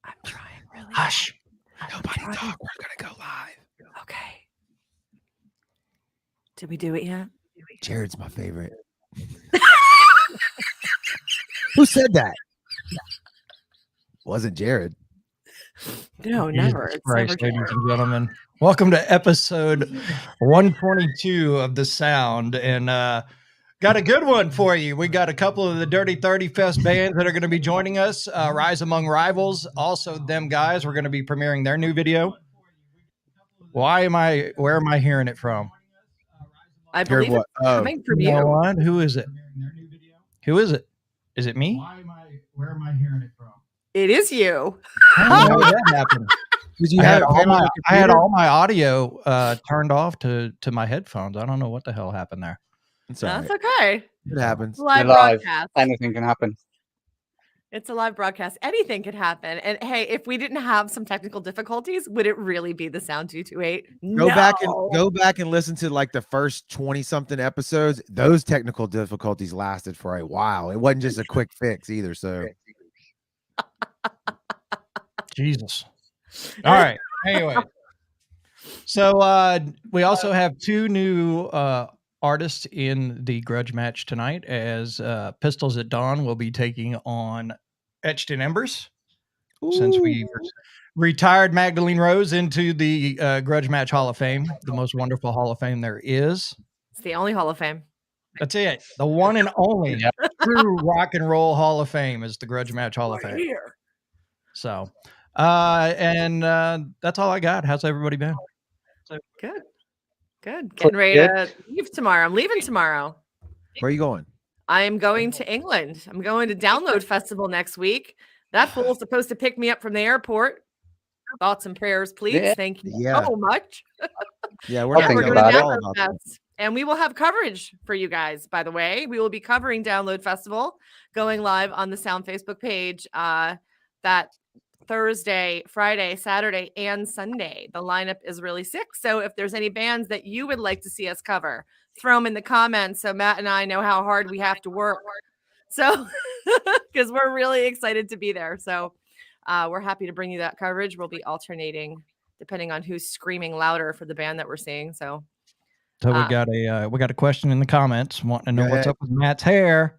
I'm trying really Hush. Nobody talk. We're going to go live. Okay. Did we do it yet? Jared's my favorite. Who said that? Wasn't Jared. No, never. Jesus It's Christ, never ladies Jared. and gentlemen. Welcome to episode 122 of The Sound. And got a good one for you. We got a couple of the Dirty 30 Fest bands that are going to be joining us. Rise Among Rivals. Also, them guys. We're going to be premiering their new video. Where am I hearing it from? I believe it's coming from you. Know what? Who is it? Who is it? Is it me? Where am I hearing it from? It is you. How did that happen? Did you I have had all my audio turned off to my headphones. I don't know what the hell happened there. That's okay. It happens. Live live. broadcast. Anything can happen. It's a live broadcast. Anything could happen. And hey, if we didn't have some technical difficulties, would it really be the Sound 228? Go back and listen to like the first 20 something episodes. Those technical difficulties lasted for a while. It wasn't just a quick fix either. So Jesus. All right. Anyway. So we also have two new artists in the grudge match tonight, as Pistols at Dawn will be taking on Etched in Embers. Ooh. Since we retired Magdalene Rose into the grudge match Hall of Fame, the most wonderful Hall of Fame there is. It's the only Hall of Fame. That's it. The one and only true rock and roll Hall of Fame is the grudge match Hall of Fame. Here. So, and that's all I got. How's everybody been? Good. Getting ready to leave tomorrow. I'm leaving tomorrow. Where are you going? I'm going to England. I'm going to Download Festival next week. That fool's supposed to pick me up from the airport. Thoughts and prayers, please. Yeah. Thank you so much. Yeah, we're going to about Download Fest. And we will have coverage for you guys, by the way. We will be covering Download Festival, going live on the Sound Facebook page that Thursday, Friday, Saturday, and Sunday. The lineup is really sick. So if there's any bands that you would like to see us cover, throw them in the comments so Matt and I know how hard we have to work. So, because we're really excited to be there. So we're happy to bring you that coverage. We'll be alternating depending on who's screaming louder for the band that we're seeing. So we got a question in the comments wanting to know what's up with Matt's hair.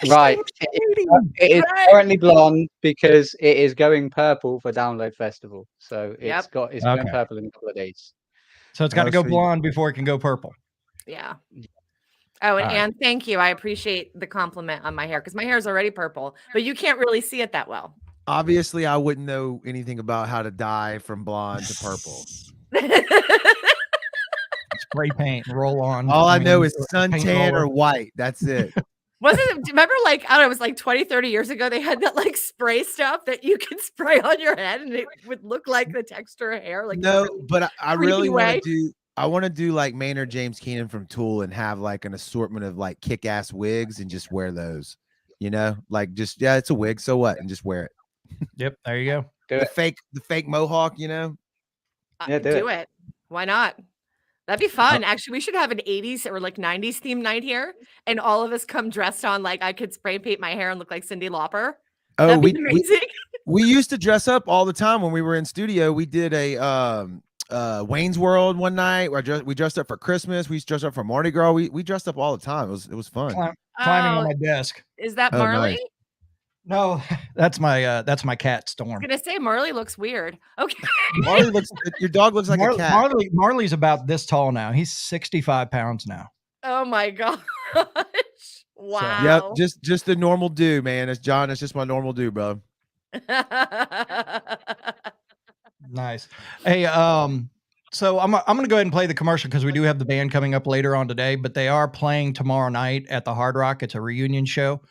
Right. It is currently blonde because it is going purple for Download Festival. So it's going purple in a couple of days. So it's got to go blonde before it can go purple. Yeah. Oh, and thank you. I appreciate the compliment on my hair because my hair is already purple, but you can't really see it that well. Obviously, I wouldn't know anything about how to dye from blonde to purple. Spray paint, roll on. All I know is suntan or white. That's it. Remember, like, I don't know, it was like 20, 30 years ago, they had that like spray stuff that you could spray on your head and it would look like the texture of hair. Like, no, but I really want to do like Maynard James Keenan from Tool and have like an assortment of like kick-ass wigs and just wear those, like just, it's a wig. So what? And just wear it. Yep. There you go. The fake mohawk, Yeah, do it. Why not? That'd be fun. Actually, we should have an 80s or like 90s themed night here, and all of us come dressed on like I could spray paint my hair and look like Cyndi Lauper. Oh, that'd be amazing. We used to dress up all the time when we were in studio. We did a Wayne's World one night where we dressed up for Christmas. We dressed up for Mardi Gras. We dressed up all the time. It was fun. Climbing on my desk. Is that Marley? Nice. No, that's my cat Storm. I'm gonna say Marley looks weird. Okay. Your dog looks like a cat. Marley's about this tall now. He's 65 pounds now. Oh my gosh. Wow. Yep, just the normal dude, man. It's John. It's just my normal dude, bro. Nice. Hey, so I'm gonna go ahead and play the commercial because we do have the band coming up later on today, but they are playing tomorrow night at the Hard Rock. It's a reunion show.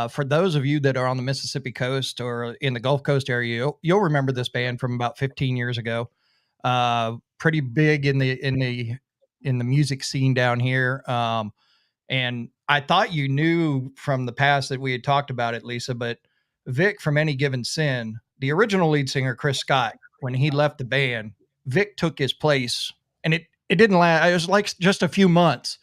For those of you that are on the Mississippi coast or in the Gulf Coast area, you'll remember this band from about 15 years ago. Pretty big in the music scene down here. And I thought you knew from the past that we had talked about it, Lisa, but Vic from Any Given Sin, the original lead singer, Chris Scott, when he left the band, Vic took his place, and it didn't last. It was like just a few months.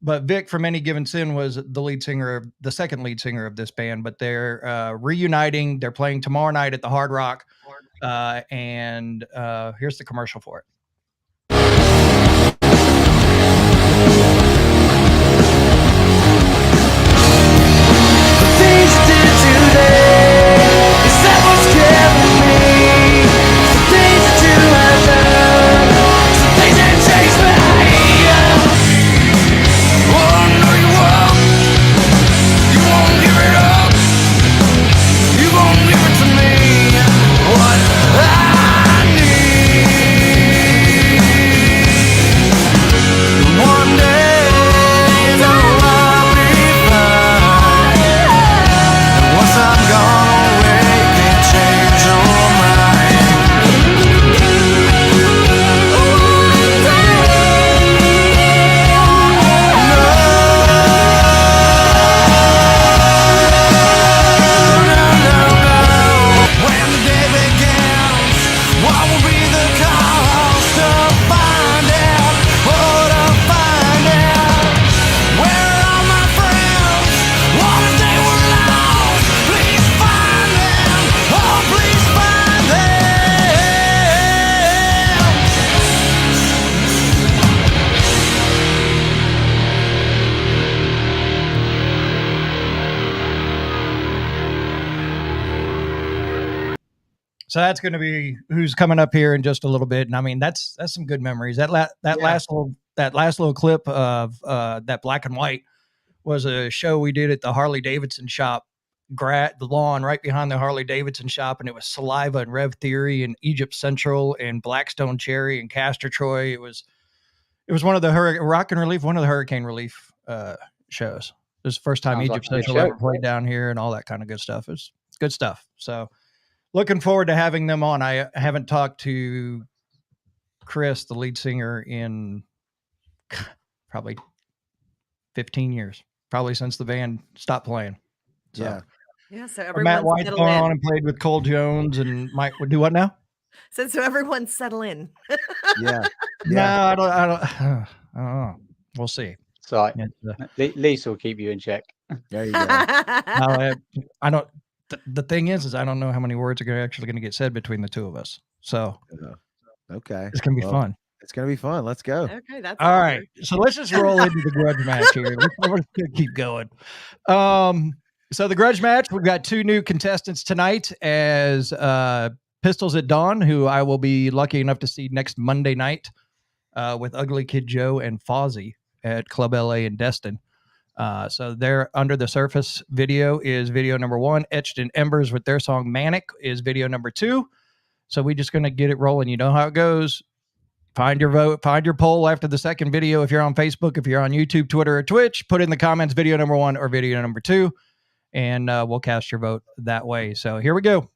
But Vic from Any Given Sin was the second lead singer of this band, but they're reuniting. They're playing tomorrow night at the Hard Rock. And here's the commercial for it. So that's going to be who's coming up here in just a little bit, and I mean that's some good memories. That last little clip of that black and white was a show we did at the Harley Davidson shop, the lawn right behind the Harley Davidson shop, and it was Saliva and Rev Theory and Egypt Central and Blackstone Cherry and Castortroy. It was one of the Rock and Relief, one of the Hurricane Relief shows. It was the first time Egypt Central ever played down here and all that kind of good stuff. It was good stuff. So. Looking forward to having them on. I haven't talked to Chris, the lead singer, in probably 15 years, probably since the band stopped playing. So, yeah. So everyone's Matt White's gone on and played with Cole Jones and Mike. Do what now? So everyone settle in. Yeah. No, I don't know. We'll see. So Lisa will keep you in check. There you go. No, I don't. The thing is I don't know how many words are actually going to get said between the two of us. So, okay, it's going to be fun. It's going to be fun. Let's go. Okay, that's all right. So let's just roll into the grudge match here. Let's keep going. So the grudge match, we've got two new contestants tonight as Pistols at Dawn, who I will be lucky enough to see next Monday night with Ugly Kid Joe and Fozzy at Club LA in Destin. So their Under the Surface video is video number 1. Etched in Embers with their song Manic is video number 2. So we're just going to get it rolling. You know how it goes. Find your vote, find your poll after the second video. If you're on Facebook, if you're on YouTube, Twitter, or Twitch, put in the comments video number 1 or video number 2, and we'll cast your vote that way. So here we go.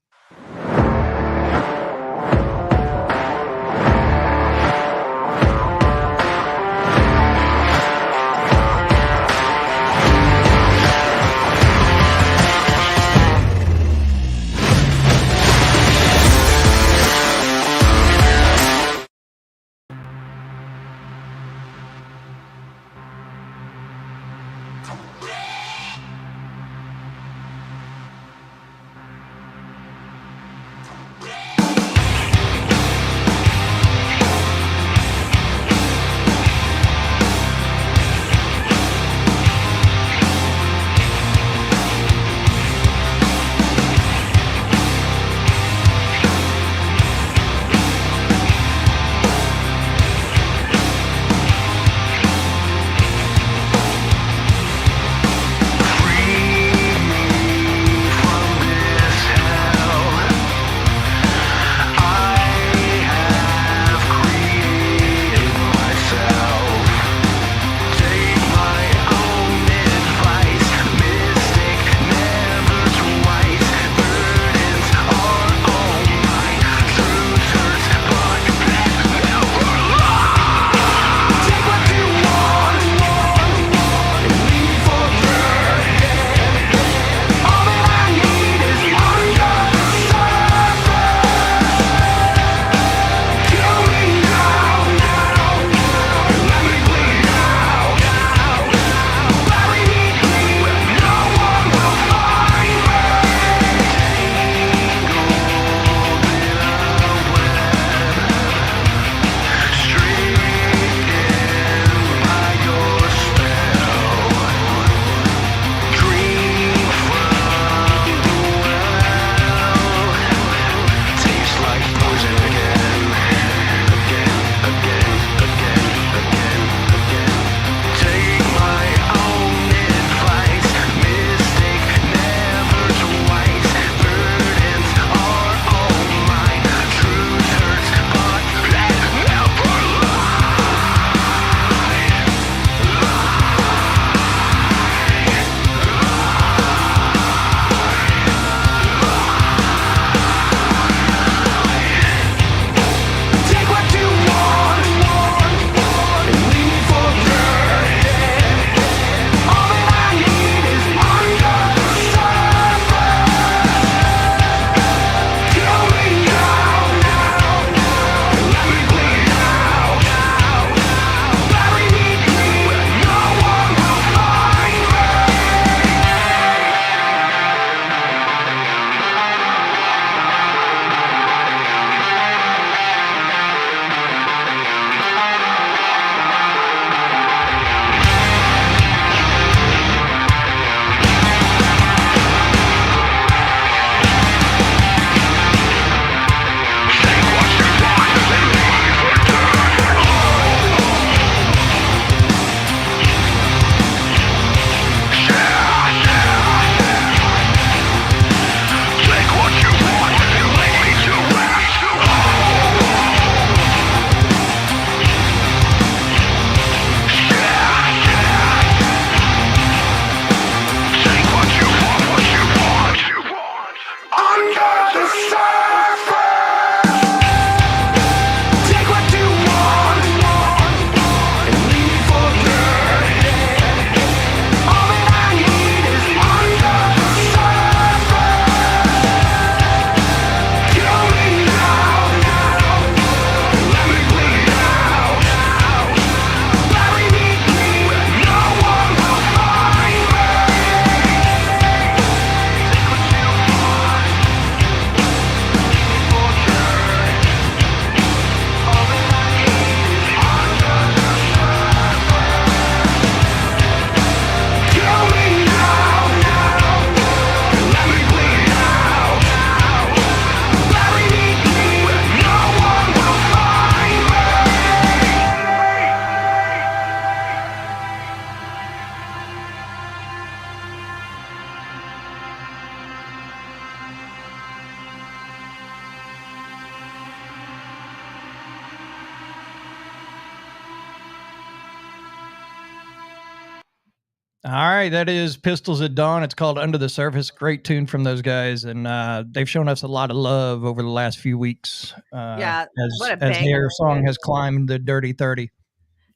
All right, that is Pistols at Dawn. It's called Under the Surface. Great tune from those guys, and they've shown us a lot of love over the last few weeks. Yeah, as their song has climbed the Dirty 30.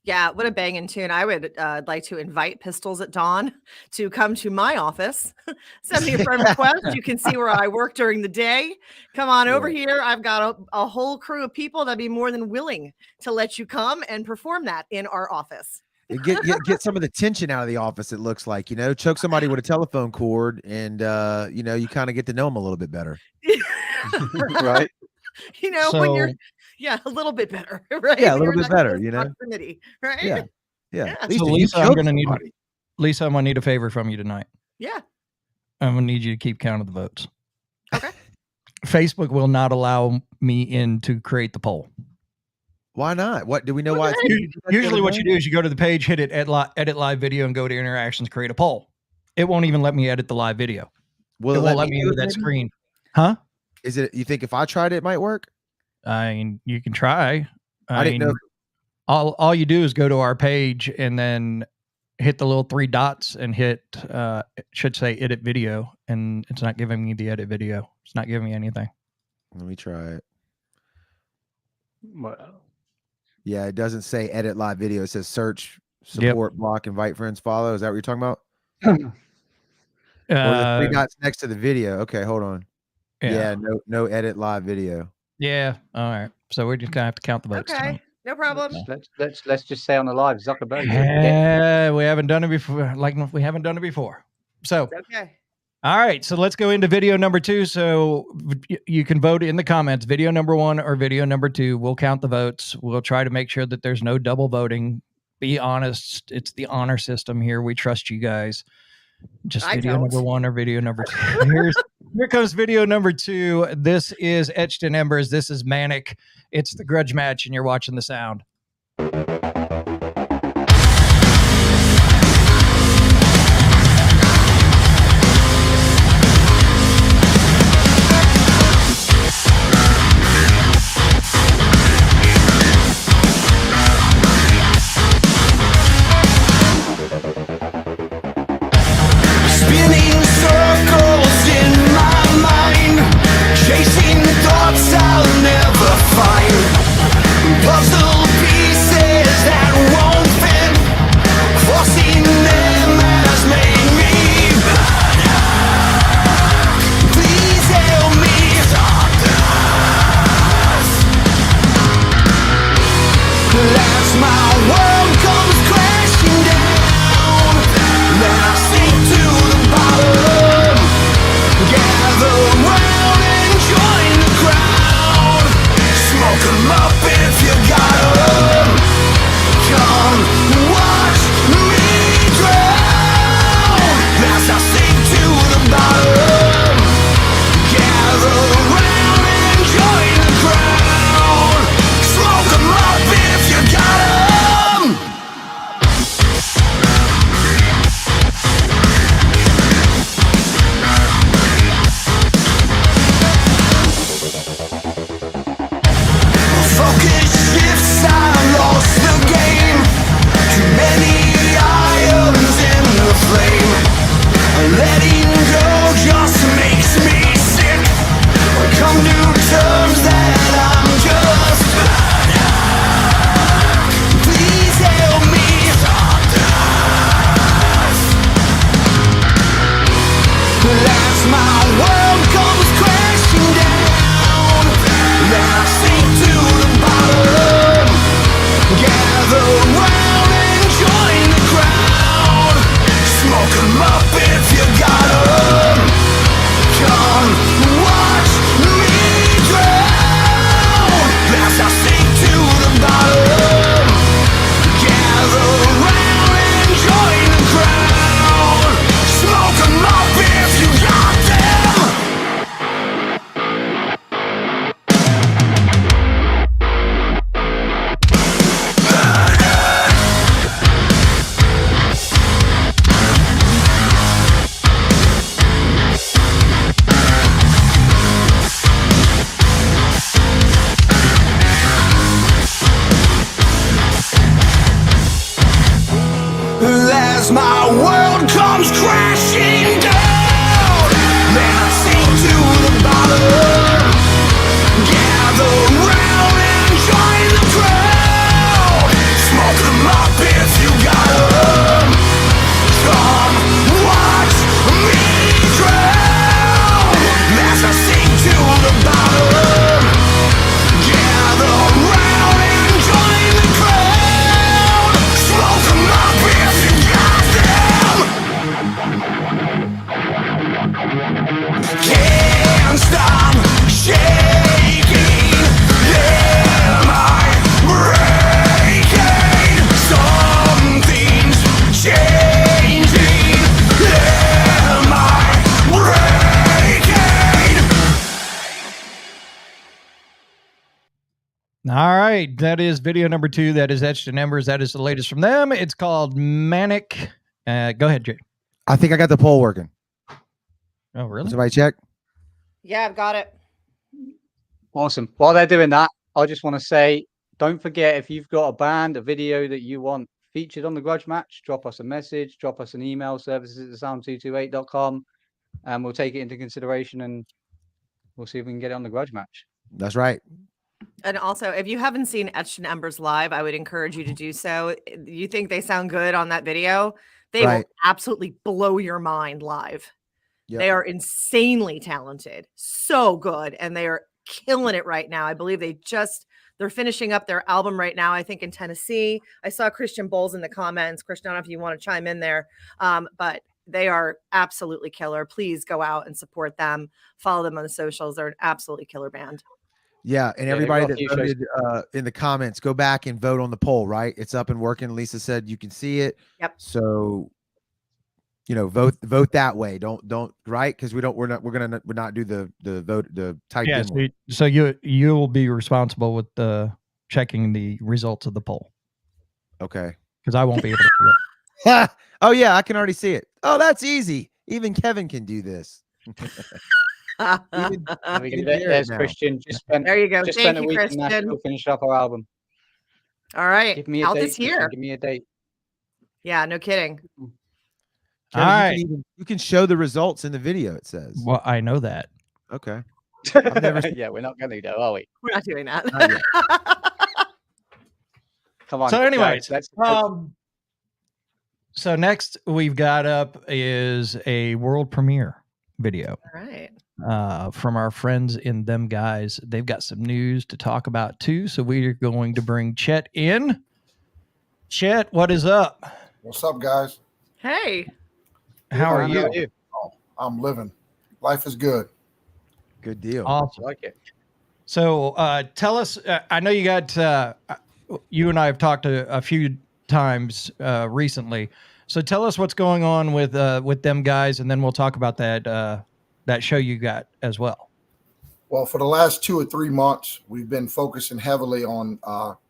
Yeah, what a banging tune. I would like to invite Pistols at Dawn to come to my office. Send me a friend request. You can see where I work during the day. Come on over here. I've got a whole crew of people that'd be more than willing to let you come and perform that in our office. Get some of the tension out of the office. It looks like, choke somebody with a telephone cord, and you kind of get to know them a little bit better. Right. When you're a little bit better, right? Yeah, a little bit better, proximity, right? Yeah. So Lisa, I'm gonna need a favor from you tonight. Yeah. I'm gonna need you to keep count of the votes. Okay. Facebook will not allow me in to create the poll. Why not? What do we know? Why? Usually what you do is you go to the page, hit it, edit live video, and go to interactions, create a poll. It won't even let me edit the live video. Will it won't let me into that screen. Huh? Is it, you think if I tried it might work? I mean, you can try. I didn't know. All you do is go to our page and then hit the little 3 dots and hit, it should say edit video, and it's not giving me the edit video. It's not giving me anything. Let me try it. Well, yeah, it doesn't say edit live video. It says search, support, block, invite friends, follow. Is that what you're talking about? Or the 3 dots next to the video. Okay, hold on. Yeah, no edit live video. Yeah. All right. So we're just gonna have to count the votes. Okay, tonight. no problem. Let's just say on the live, Zuckerberg. We haven't done it before. We haven't done it before. So okay. All right. So let's go into video number 2. So you can vote in the comments, video number 1 or video number 2. We'll count the votes. We'll try to make sure that there's no double voting. Be honest. It's the honor system here. We trust you guys. Just video number 1 or video number 2. Here comes video number 2. This is Etched in Embers. This is Manic. It's the grudge match, and you're watching the sound. terms that I'm just please help me. As my world comes crashing down, then I sink to the bottom. Gather round and join the crowd. Smoke 'em up if you got 'em. Come watch me drown. As I sink to the bottom. Gather round and join the crowd. Smoke 'em up if you got them. As my world comes crashing down, then I sink to the bottom. Gather round and join the crowd. Smoke 'em up if you got 'em. Come watch me drown. As I sink to the bottom. Gather round and join the crowd. Smoke 'em up if you got them. Can't stop shaking. Am I breaking? Something's changing. Am I breaking? All right, that is video number 2. That is Etched in Embers. That is the latest from them. It's called Manic. Go ahead, Jay. I think I got the poll working. Oh, really? Somebody check. Yeah, I've got it. Awesome. While they're doing that, I just want to say, don't forget, if you've got a band, a video that you want featured on the Grudge Match, drop us a message, drop us an email, services@thesound228.com, and we'll take it into consideration and we'll see if we can get it on the Grudge Match. That's right. And also, if you haven't seen Etched in Embers live, I would encourage you to do so. You think they sound good on that video? They will Right. absolutely blow your mind live. Yep. They are insanely talented, so good, and they are killing it right now. I believe they're finishing up their album right now, I think in Tennessee. I saw Christian Bowles in the comments. Christian, I don't know if you want to chime in there, but they are absolutely killer. Please go out and support them. Follow them on the socials. They're an absolutely killer band. Yeah, and Yeah, everybody they've got a that few shows. voted in the comments, go back and vote on the poll. Right, it's up and working. Lisa said you can see it. Yep. So, vote that way. Don't right, because we're not do the vote, the type. Yeah, so you will be responsible with checking the results of the poll. Okay. Because I won't be able to do it. Oh yeah, I can already see it. Oh, that's easy. Even Kevin can do this. There's Christian. There you go. Just Thank spent a you, week in Christian. Nashville, finished up our album. All right. Give me a Out date. this year. Give me a date. Yeah, no kidding. Kevin, All right. you can show the results in the video. It says. Well, I know that. Okay. Yeah, we're not going to do, are we? We're not doing that. Come on. So anyways, guys, so next we've got up is a world premiere video. All right. From our friends in Them Guys. They've got some news to talk about too. So we're going to bring Chet in. Chet, what is up? What's up, guys? Hey. How are you? Oh, I'm living. Life is good. Good deal. Awesome. I like it. So tell us, I know you got, you and I have talked a few times recently. So tell us what's going on with Them Guys, and then we'll talk about that show you got as well. Well, for the last 2 or 3 months, we've been focusing heavily on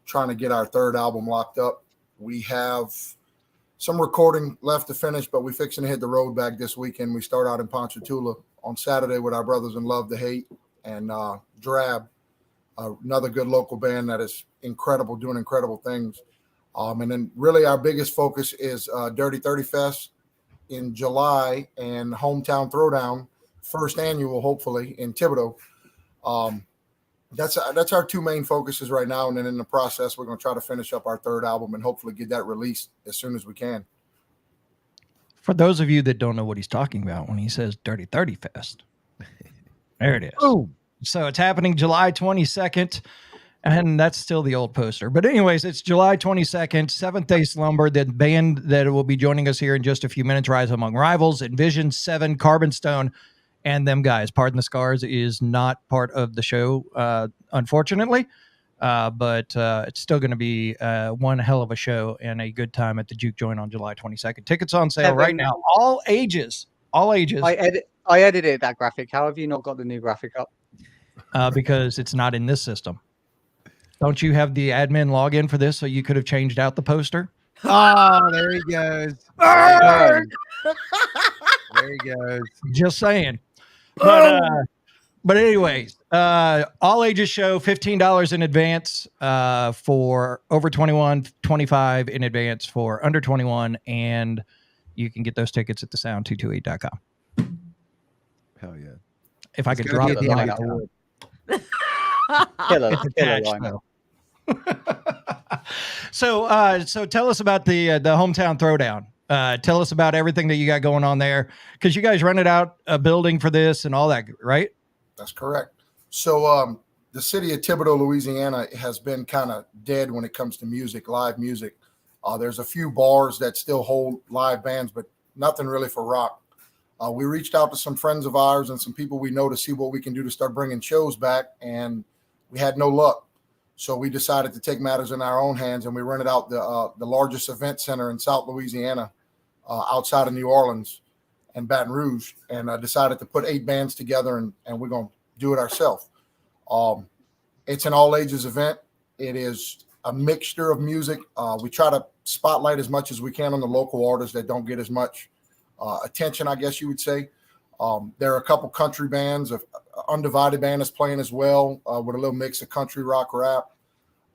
trying to get our third album locked up. We have some recording left to finish, but we're fixing to hit the road back this weekend. We start out in Ponchatoula on Saturday with our brothers in Love to Hate and Drab, another good local band that is incredible, doing incredible things. And then really our biggest focus is Dirty 30 Fest in July and Hometown Throwdown, first annual, hopefully, in Thibodaux. that's our two main focuses right now. And then in the process, we're going to try to finish up our third album and hopefully get that released as soon as we can. For those of you that don't know what he's talking about when he says Dirty 30 Fest, there it is. Oh, So it's happening July 22nd, and that's still the old poster. But anyways, it's July 22nd, Seventh Day Slumber, the band that will be joining us here in just a few minutes, Rise Among Rivals, Envision 7, Carbon Stone, and them guys. Pardon the Scars is not part of the show, unfortunately. But it's still going to be one hell of a show and a good time at the Juke Joint on July 22nd. Tickets on sale right now. All ages. I edited that graphic. How have you not got the new graphic up? Because it's not in this system. Don't you have the admin login for this so you could have changed out the poster? oh, there he goes. Burn. There he goes. Just saying. But anyways, all ages show, $15 in advance for over 21, $25 in advance for under 21, and you can get those tickets at thesound228.com. Hell yeah. If I could It's gonna drop be the a audio. lineup. Killer Attached, lineup. though. So tell us about the hometown throwdown. Tell us about everything that you got going on there, because you guys rented out a building for this and all that, right? That's correct. So the city of Thibodaux, Louisiana has been kind of dead when it comes to music, live music. There's a few bars that still hold live bands, but nothing really for rock. We reached out to some friends of ours and some people we know to see what we can do to start bringing shows back, and we had no luck. So we decided to take matters in our own hands, and we rented out the largest event center in South Louisiana, outside of New Orleans and Baton Rouge, and decided to put 8 bands together, and we're going to do it ourselves. It's an all ages event. It is a mixture of music. We try to spotlight as much as we can on the local artists that don't get as much attention, I guess you would say. There are a couple country bands. Undivided Band is playing as well, with a little mix of country, rock, rap.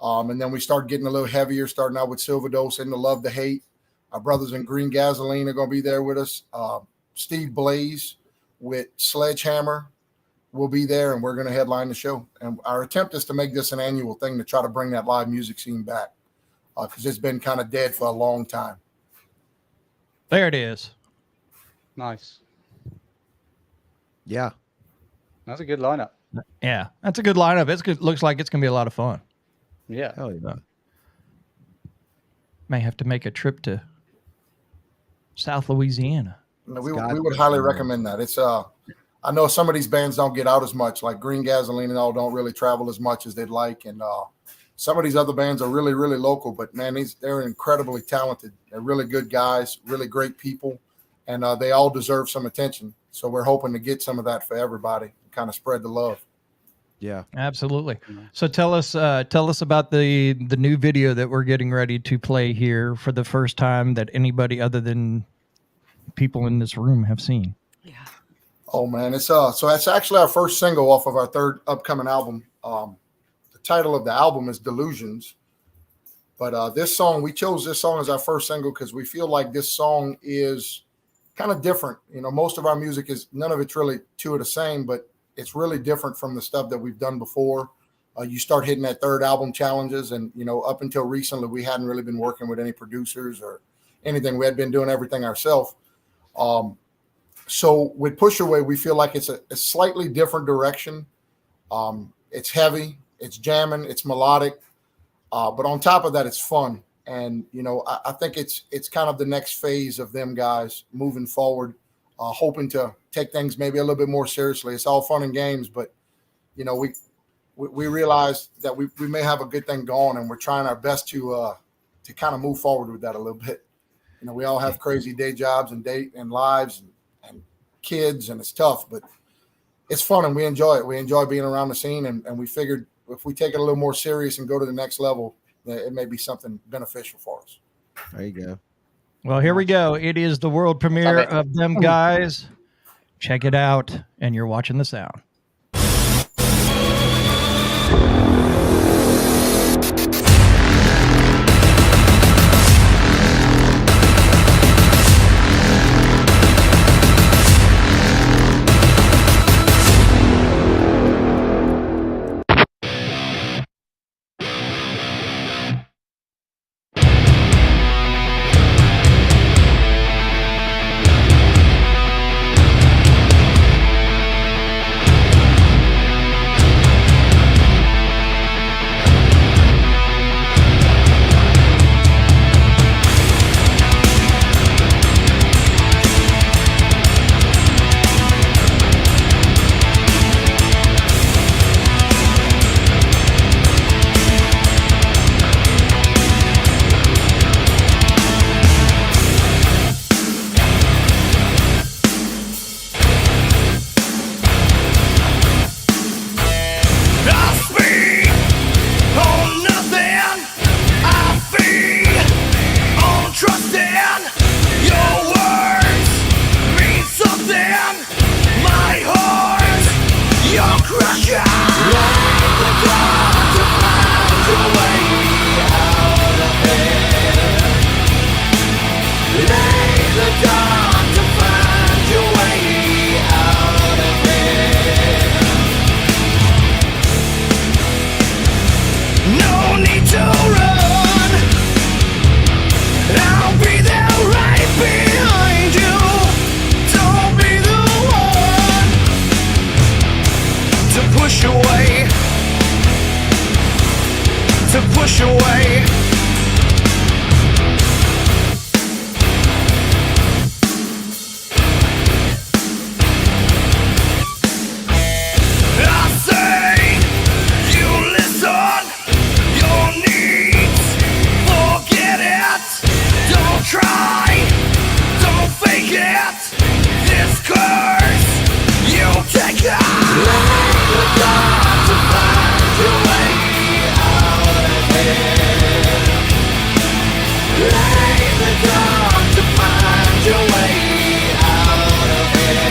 And then we start getting a little heavier, starting out with Silverdose and the Love to Hate. Our brothers in Green Gasoline are going to be there with us. Steve Blaze with Sledgehammer will be there, and we're going to headline the show. And our attempt is to make this an annual thing to try to bring that live music scene back, because it's been kind of dead for a long time. There it is. Nice. Yeah. That's a good lineup. Yeah, that's a good lineup. It's good. Looks like it's going to be a lot of fun. Yeah. Hell yeah. May have to make a trip to South Louisiana. We would highly recommend that. It's I know some of these bands don't get out as much, like Green Gasoline and all don't really travel as much as they'd like, and some of these other bands are really, really local. But man, they're incredibly talented. They're really good guys, really great people, and they all deserve some attention. So we're hoping to get some of that for everybody and kind of spread the love. Yeah, absolutely. So tell us about the new video that we're getting ready to play here for the first time that anybody other than people in this room have seen. Yeah. Oh man, it's so that's actually our first single off of our third upcoming album. The title of the album is Delusions, but this song, we chose this song as our first single because we feel like this song is kind of different. You know, most of our music is, none of it's really two of the same, but it's really different from the stuff that we've done before. You start hitting that third album challenges, and you know, up until recently, we hadn't really been working with any producers or anything. We had been doing everything ourselves. So with Push Away, we feel like it's a slightly different direction. It's heavy, it's jamming, it's melodic, but on top of that, it's fun. And you know, I think it's kind of the next phase of them guys moving forward, hoping to take things maybe a little bit more seriously. It's all fun and games, but you know, we realize that we may have a good thing going, and we're trying our best to kind of move forward with that a little bit. You know, we all have crazy day jobs and lives and kids, and it's tough, but it's fun and we enjoy it. We enjoy being around the scene, and we figured if we take it a little more serious and go to the next level, it may be something beneficial for us. There you go. Well, here we go. It is the world premiere of them guys. Check it out, and you're watching The Sound. crush you. Lay the dawn to find your way out of here. Lay the dawn to find your way out of here. No need to run. I'll be there right behind you. Don't be the one to push away. To push away. I say, you listen, your needs, forget it. Don't try, don't fake it. This curse, you take it. Lay the dawn to find your way out of here. Lay the dawn to find your way out of here.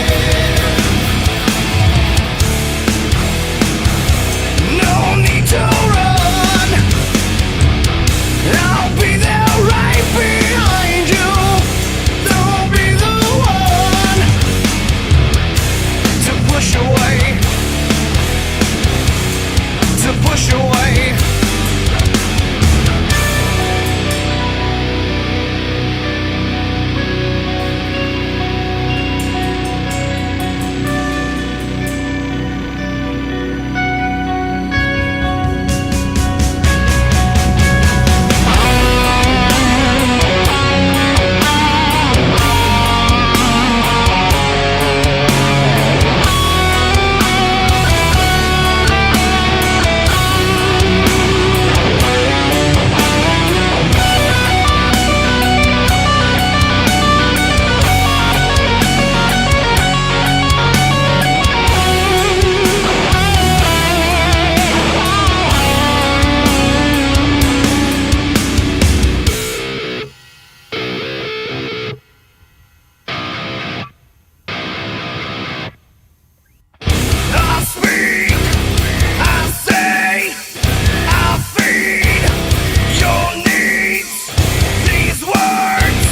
No need to run. I'll be there right behind you. Don't be the one to push away. To push away. I speak, I say, I feed your needs. These words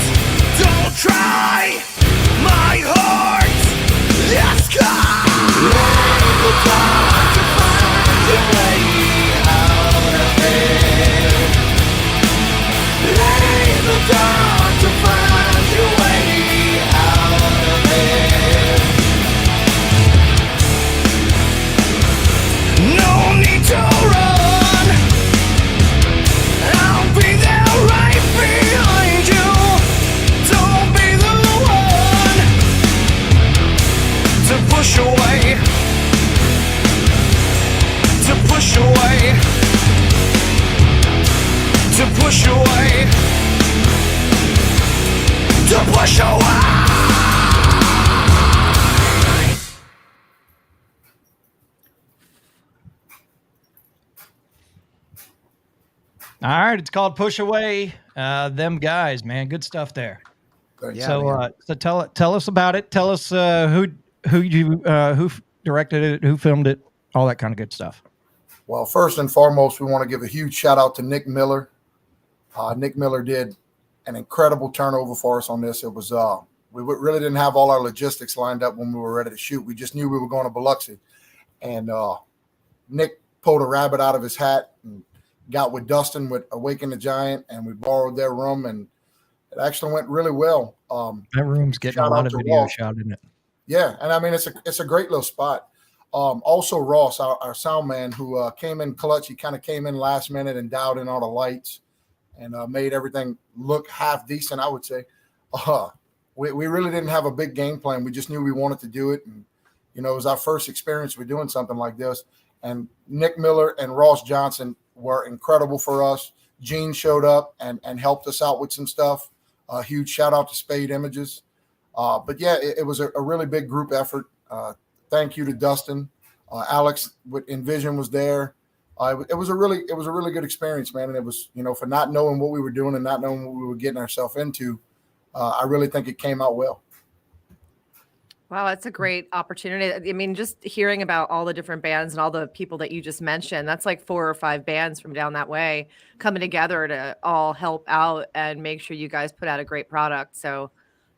don't try my heart. Let's go. Lay the dawn to find your way out of here. Lay the dawn to find your way out of here. No need to run. I'll be there right behind you. Don't be the one to push away. To push away. To push away. To push away. All right, it's called Push Away. Them guys, man, good stuff there. Thanks. So tell us about it. Tell us who directed it, who filmed it, all that kind of good stuff. Well, first and foremost, we want to give a huge shout out to Nick Miller. Nick Miller did an incredible turnover for us on this. It was we really didn't have all our logistics lined up when we were ready to shoot. We just knew we were going to Biloxi, and Nick pulled a rabbit out of his hat and got with Dustin with Awaken the Giant, and we borrowed their room, and it actually went really well. That room's getting a lot of video shot in it. Yeah, and I mean it's a great little spot. Also Ross, our sound man, who came in clutch. He kind of came in last minute and dialed in all the lights and made everything look half decent, I would say. We really didn't have a big game plan. We just knew we wanted to do it, and it was our first experience with doing something like this. And Nick Miller and Ross Johnson were incredible for us. Gene showed up and helped us out with some stuff. A huge shout out to Spade Images. But yeah, it was a really big group effort. Thank you to Dustin. Alex with Envision was there. It was a really good experience, man. And it was, for not knowing what we were doing and not knowing what we were getting ourselves into, I really think it came out well. Wow, that's a great opportunity. I mean, just hearing about all the different bands and all the people that you just mentioned, that's like 4 or 5 bands from down that way coming together to all help out and make sure you guys put out a great product. So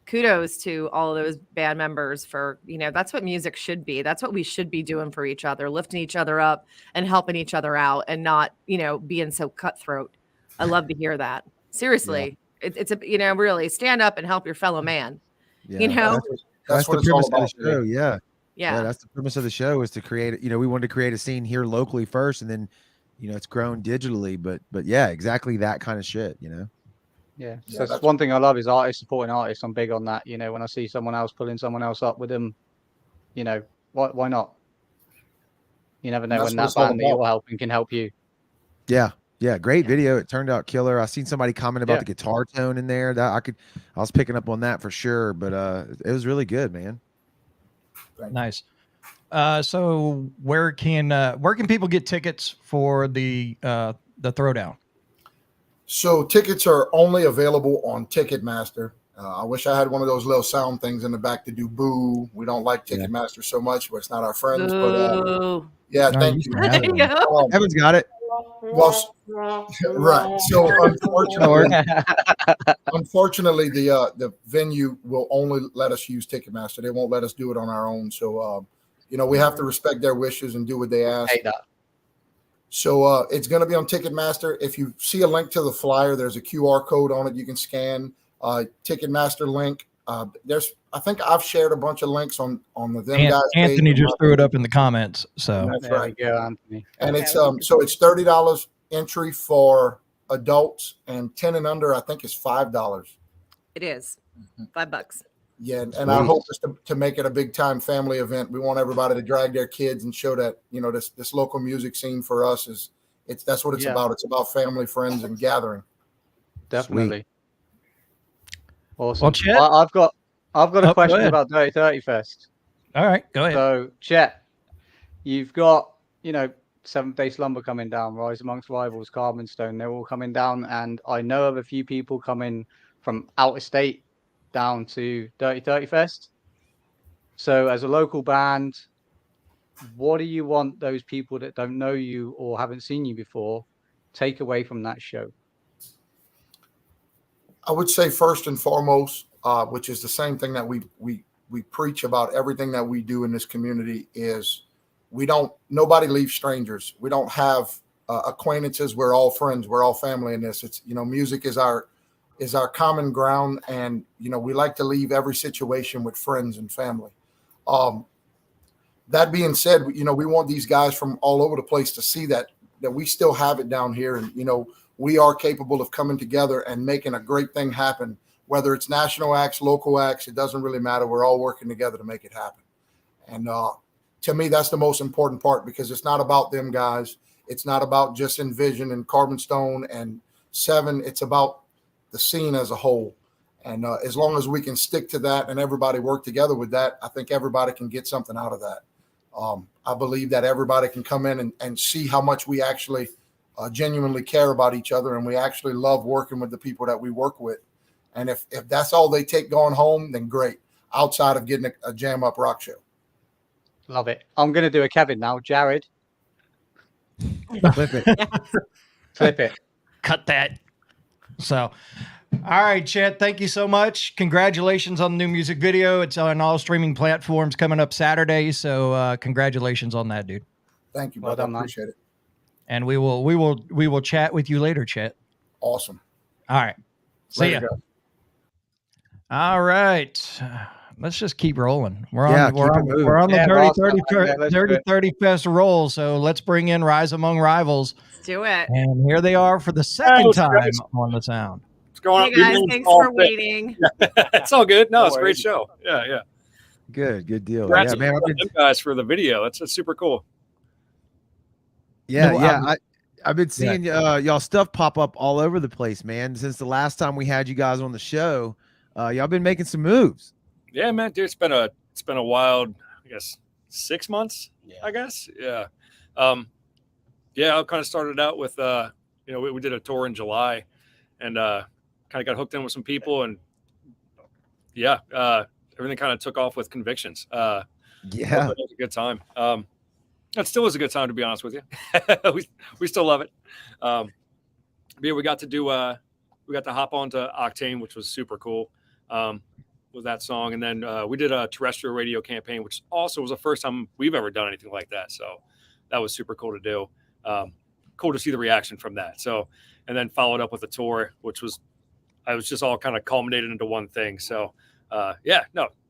kudos to all of those band members for, that's what music should be. That's what we should be doing for each other, lifting each other up and helping each other out and not, being so cutthroat. I love to hear that. Seriously. It's a, really stand up and help your fellow man. Yeah, that's what the it's all premise of about. the show. Yeah, Yeah. that's the premise of the show, is to create. We wanted to create a scene here locally first, and then, it's grown digitally. But yeah, exactly that kind of shit. Yeah. So that's one thing I love is artists supporting artists. I'm big on that. When I see someone else pulling someone else up with them, why not? You never know when that band that you're helping can help you. Yeah. Yeah, great video. It turned out killer. I seen somebody comment about the guitar tone in there. That I was picking up on that for sure. But it was really good, man. Nice. So where can people get tickets for the throwdown? So tickets are only available on Ticketmaster. I wish I had one of those little sound things in the back to do boo. We don't like Ticketmaster so much, but it's not our friends. But yeah, thank you. Evan's got it. Well, right. So unfortunately, the venue will only let us use Ticketmaster. They won't let us do it on our own. So we have to respect their wishes and do what they ask. So it's going to be on Ticketmaster. If you see a link to the flyer, there's a QR code on it you can scan. Ticketmaster link. I think I've shared a bunch of links on the them guys. Anthony page. just threw it up in the comments. So that's there right. We go, Anthony. And it's so it's $30 entry for adults, and 10 and under I think is $5. It is $5. Yeah, and our hope is to make it a big time family event. We want everybody to drag their kids and show that this local music scene for us that's what it's about. It's about family, friends, and gathering. Definitely. Sweet. Awesome. Well, Chet, I've got a question about Dirty 30 Fest. All right, go ahead. So, Chet, you've got, Seventh Day Slumber coming down, Rise Amongst Rivals, Carbon Stone, they're all coming down. And I know of a few people coming from out of state down to Dirty 30 Fest. So, as a local band, what do you want those people that don't know you or haven't seen you before take away from that show? I would say first and foremost, which is the same thing that we preach about everything that we do in this community, is nobody leaves strangers. We don't have acquaintances. We're all friends. We're all family in this. It's, music is our common ground. And, we like to leave every situation with friends and family. That being said, we want these guys from all over the place to see that we still have it down here. And, we are capable of coming together and making a great thing happen, whether it's national acts, local acts, it doesn't really matter. We're all working together to make it happen. And to me, that's the most important part, because it's not about them guys. It's not about just Envision and Carbon Stone and Seven. It's about the scene as a whole. And as long as we can stick to that and everybody work together with that, I think everybody can get something out of that. I believe that everybody can come in and see how much we actually genuinely care about each other, and we actually love working with the people that we work with. And if that's all they take going home, then great, outside of getting a jam up rock show. Love it. I'm going to do a Kevin now. Jared. Flip it. Flip it. Cut that. So, all right, Chet, thank you so much. Congratulations on the new music video. It's on all streaming platforms coming up Saturday. So congratulations on that, dude. Thank you, brother. I appreciate it. And we will chat with you later, Chet. Awesome. All right. See ya. All right. Let's just keep rolling. We're on the Dirty 30 Fest roll. So let's bring in Rise Among Rivals. Let's do it. And here they are for the second time on the sound. What's going on? Hey guys, thanks for waiting. It's all good. No, it's a great show. Yeah. Good deal. Congrats, man. Them guys for the video. That's super cool. I've been seeing y'all stuff pop up all over the place, man. Since the last time we had you guys on the show, y'all been making some moves. Yeah, man, dude, it's been a wild, I guess, 6 months. Yeah. I guess, yeah. I kind of started out with, we did a tour in July, and kind of got hooked in with some people, and everything kind of took off with Convictions. Yeah, it was a good time. It still is a good time, to be honest with you. we still love it. But yeah, we got to hop onto Octane, which was super cool. With that song, and then we did a terrestrial radio campaign, which also was the first time we've ever done anything like that. So that was super cool to do. Cool to see the reaction from that. So, and then followed up with a tour, which was just all kind of culminated into one thing. So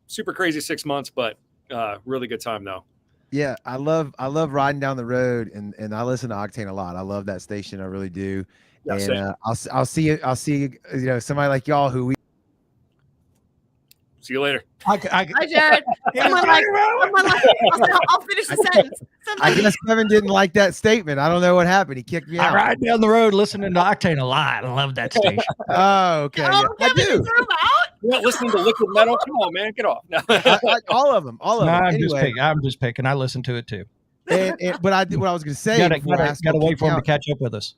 super crazy 6 months, but really good time though. Yeah, I love riding down the road, and I listen to Octane a lot. I love that station, I really do. Yeah, and I'll see somebody like y'all who we. See you later. Hi, Jared. I'll finish the sentence. I guess Kevin didn't like that statement. I don't know what happened. He kicked me out. I ride down the road listening to Octane a lot. I love that station. Oh, okay. Oh, Yeah, I do. You're not listening to Liquid Metal? Come on, man. Get off. No. All of them. I'm just picking. I listen to it too. But what I was going to say. Gotta wait for him to catch up with us.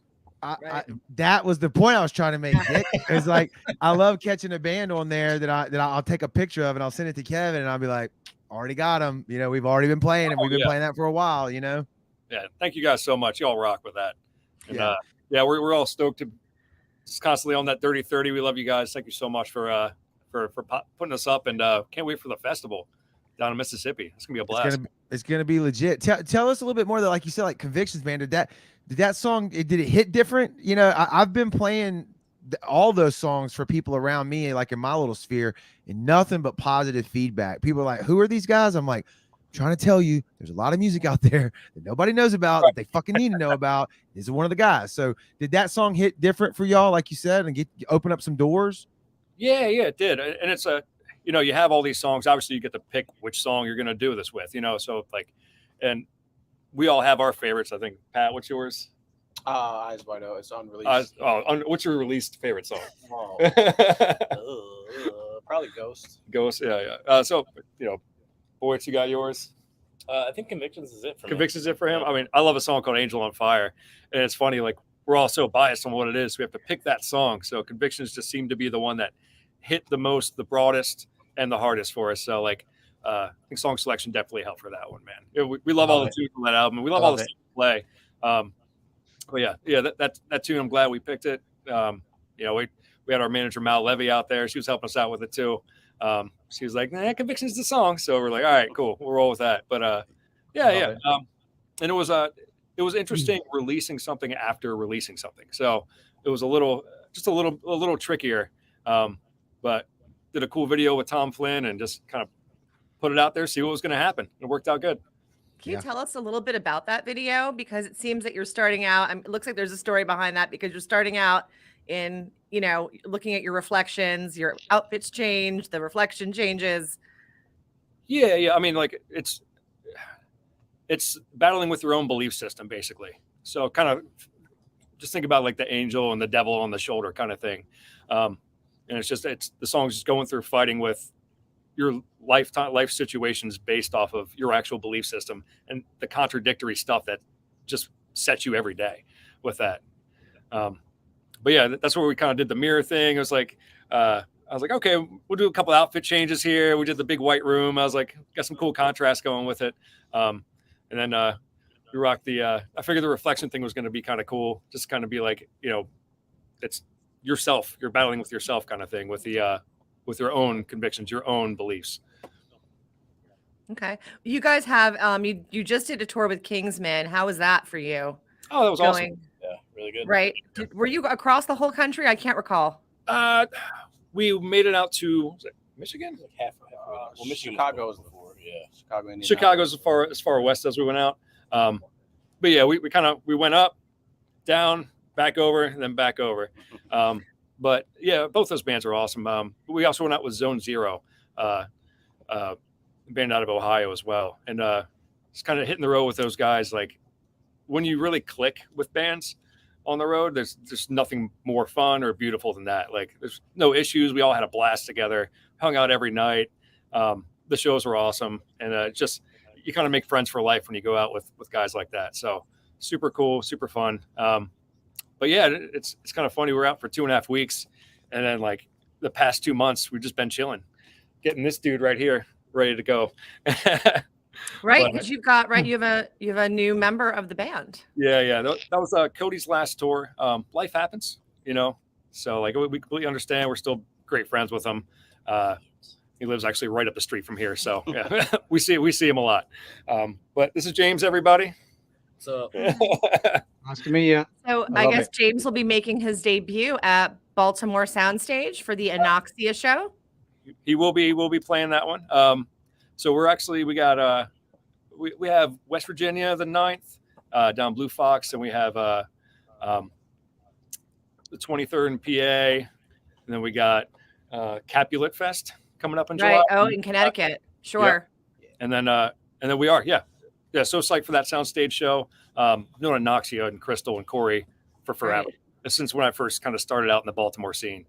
That was the point I was trying to make. It's like I love catching a band on there that I'll take a picture of and I'll send it to Kevin and I'll be like, already got them. We've already been playing and we've been playing that for a while. Yeah, thank you guys so much. Y'all rock with that. And we're all stoked to just constantly on that 30-30. We love you guys. Thank you so much for putting us up, and can't wait for the festival down in Mississippi. It's gonna be a blast. It's gonna be legit. Tell us a little bit more though. Like you said, like Convictions, man. Did that song, did it hit different? I've been playing all those songs for people around me, like in my little sphere, and nothing but positive feedback. People are like, who are these guys? I'm like, I'm trying to tell you, there's a lot of music out there that nobody knows about, that they fucking need to know about. This is one of the guys. So did that song hit different for y'all, like you said, and open up some doors? Yeah, it did. And it's you have all these songs. Obviously, you get to pick which song you're going to do this with, so like, and we all have our favorites. I think, Pat, what's yours? Eyes Wide Open. It's unreleased. What's your released favorite song? Probably Ghost. Ghost, yeah. So, Boyd, you got yours? I think Convictions is it for Convictions is it for him? I mean, I love a song called Angel on Fire. And it's funny, like, we're all so biased on what it is. So we have to pick that song. So Convictions just seemed to be the one that hit the most, the broadest, and the hardest for us. So, like, I think song selection definitely helped for that one, man. We love all the tunes on that album. We love all the stuff to play. But yeah, that tune, I'm glad we picked it. We had our manager Mal Levy out there. She was helping us out with it too. She was like, Convictions is the song. So we're like, all right, cool. We'll roll with that. But and it was interesting releasing something after releasing something. So it was a little trickier. But did a cool video with Tom Flynn and just kind of put it out there, see what was going to happen. It worked out good. Can you tell us a little bit about that video? Because it seems that you're starting out, it looks like there's a story behind that, because you're starting out in, looking at your reflections, your outfits change, the reflection changes. Yeah. I mean, like, it's battling with your own belief system, basically. So kind of just think about like the angel and the devil on the shoulder kind of thing. And the song's just going through fighting with your life situations based off of your actual belief system and the contradictory stuff that just sets you every day with that. But yeah, that's where we kind of did the mirror thing. It was like, I was like, okay, we'll do a couple outfit changes here. We did the big white room. I was like, got some cool contrast going with it. And then we rocked I figured the reflection thing was going to be kind of cool. Just kind of be like, it's yourself. You're battling with yourself kind of thing with with your own convictions, your own beliefs. Okay. You guys have, you just did a tour with Kingsman. How was that for you? Oh, that was awesome. Yeah, really good. Right. Were you across the whole country? I can't recall. We made it out to Michigan. Like half. Well, Michigan, Chicago was before. Yeah, Chicago's as far west as we went out. But yeah, we went up, down, back over, and then back over. But yeah, both those bands are awesome. We also went out with Zone Zero, a band out of Ohio as well. And just kind of hitting the road with those guys. Like, when you really click with bands on the road, there's nothing more fun or beautiful than that. Like, there's no issues. We all had a blast together, hung out every night. The shows were awesome. And just, you kind of make friends for life when you go out with guys like that. So super cool, super fun. But yeah, it's kind of funny. We're out for 2.5 weeks, and then like the past 2 months, we've just been chilling, getting this dude right here ready to go. Right, But- because you've got you have a new member of the band. Yeah. That was Cody's last tour. Life happens, So like we completely understand. We're still great friends with him. He lives actually right up the street from here, so yeah, we see him a lot. But this is James, everybody. So Nice to meet you. So I guess James will be making his debut at Baltimore Soundstage for the Anoxia show. He will be playing that one. So we got we have West Virginia the 9th down Blue Fox, and we have the 23rd in PA, and then we got Capulet Fest coming up in July. Right. Oh, in Connecticut. Sure. Yeah. And then we are so psyched for that soundstage show. Known Anoxia and Crystal and Corey for forever, since when I first kind of started out in the Baltimore scene.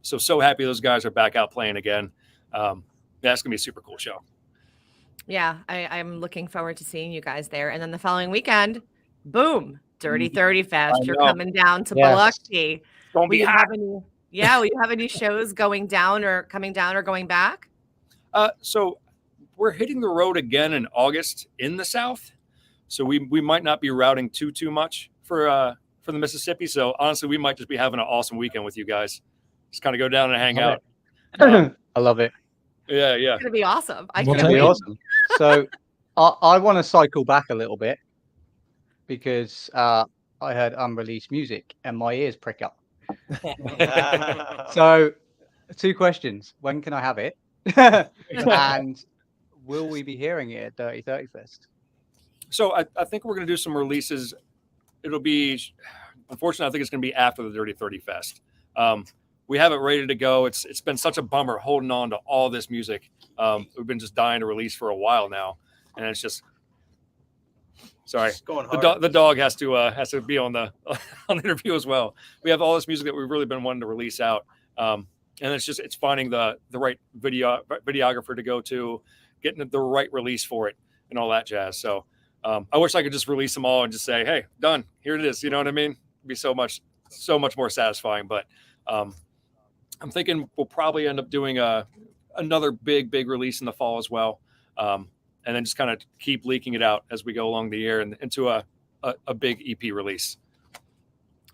So happy those guys are back out playing again. That's gonna be a super cool show. Yeah, I'm looking forward to seeing you guys there. And then the following weekend, boom, Dirty 30 Fest. You're coming down to Biloxi. Will you have any shows going down or coming down or going back? So we're hitting the road again in August in the South. So we might not be routing too much for the Mississippi. So honestly, we might just be having an awesome weekend with you guys. Just kind of go down and hang out. I love it. Yeah. It's gonna be awesome. It's gonna be awesome. So I want to cycle back a little bit because I heard unreleased music and my ears prick up. So 2 questions. When can I have it? And will we be hearing it at Dirty 30 Fest? So I think we're going to do some releases. It'll be, unfortunately, I think it's going to be after the Dirty 30 Fest. We have it ready to go. It's been such a bummer holding on to all this music. We've been just dying to release for a while now, and it's just sorry. The dog has to be on the interview as well. We have all this music that we've really been wanting to release out, and it's finding the right videographer to go to, getting the right release for it, and all that jazz. So I wish I could just release them all and just say, hey, done. Here it is. You know what I mean? It'd be so much more satisfying. But I'm thinking we'll probably end up doing another big release in the fall as well. And then just kind of keep leaking it out as we go along the year and into a big EP release.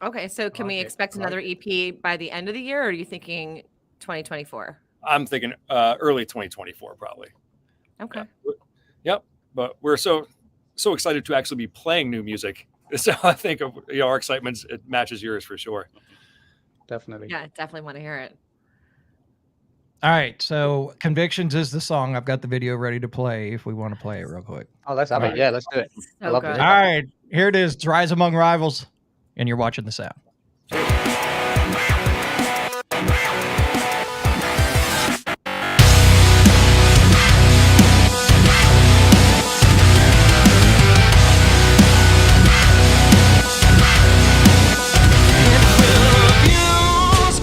Okay. So can we expect another EP by the end of the year, or are you thinking 2024? I'm thinking early 2024, probably. Okay. Yep. But we're so excited to actually be playing new music. So I think our excitement it matches yours for sure. Definitely. Yeah, definitely want to hear it. All right. So Convictions is the song. I've got the video ready to play if we want to play it real quick. Oh, let's have it. Yeah, let's do it. I So love good. it. All right. Here it is. It's Rise Among Rivals. And you're watching the sound.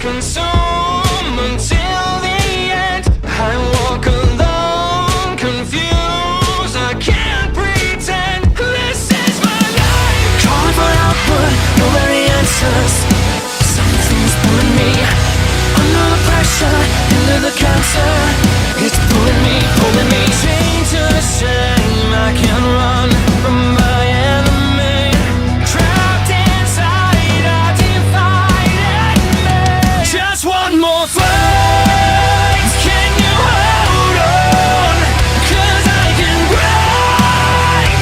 Consume until the end. I walk alone, confused. I can't pretend this is my life. Calling for output, no very answers. Something's pulling me under the pressure, into the cancer. It's pulling me. Chained to the shame, I can't run from my enemy. Trapped inside a divided me. Just one more fight. Can you hold on? 'Cause I can break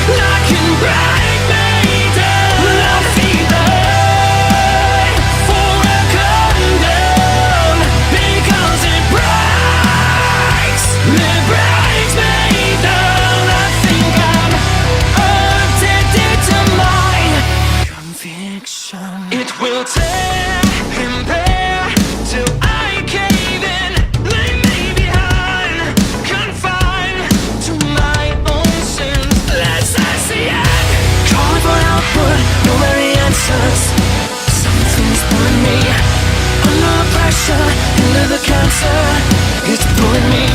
me down. I feel it for a come down because it breaks me down. I think I'm addicted to my conviction. It will tear and bear till I cave in, leave me behind, confined to my own sins. Let's the end. Calling for output, no very answers. Something's pulling me under the pressure, into the cancer. It's pulling me.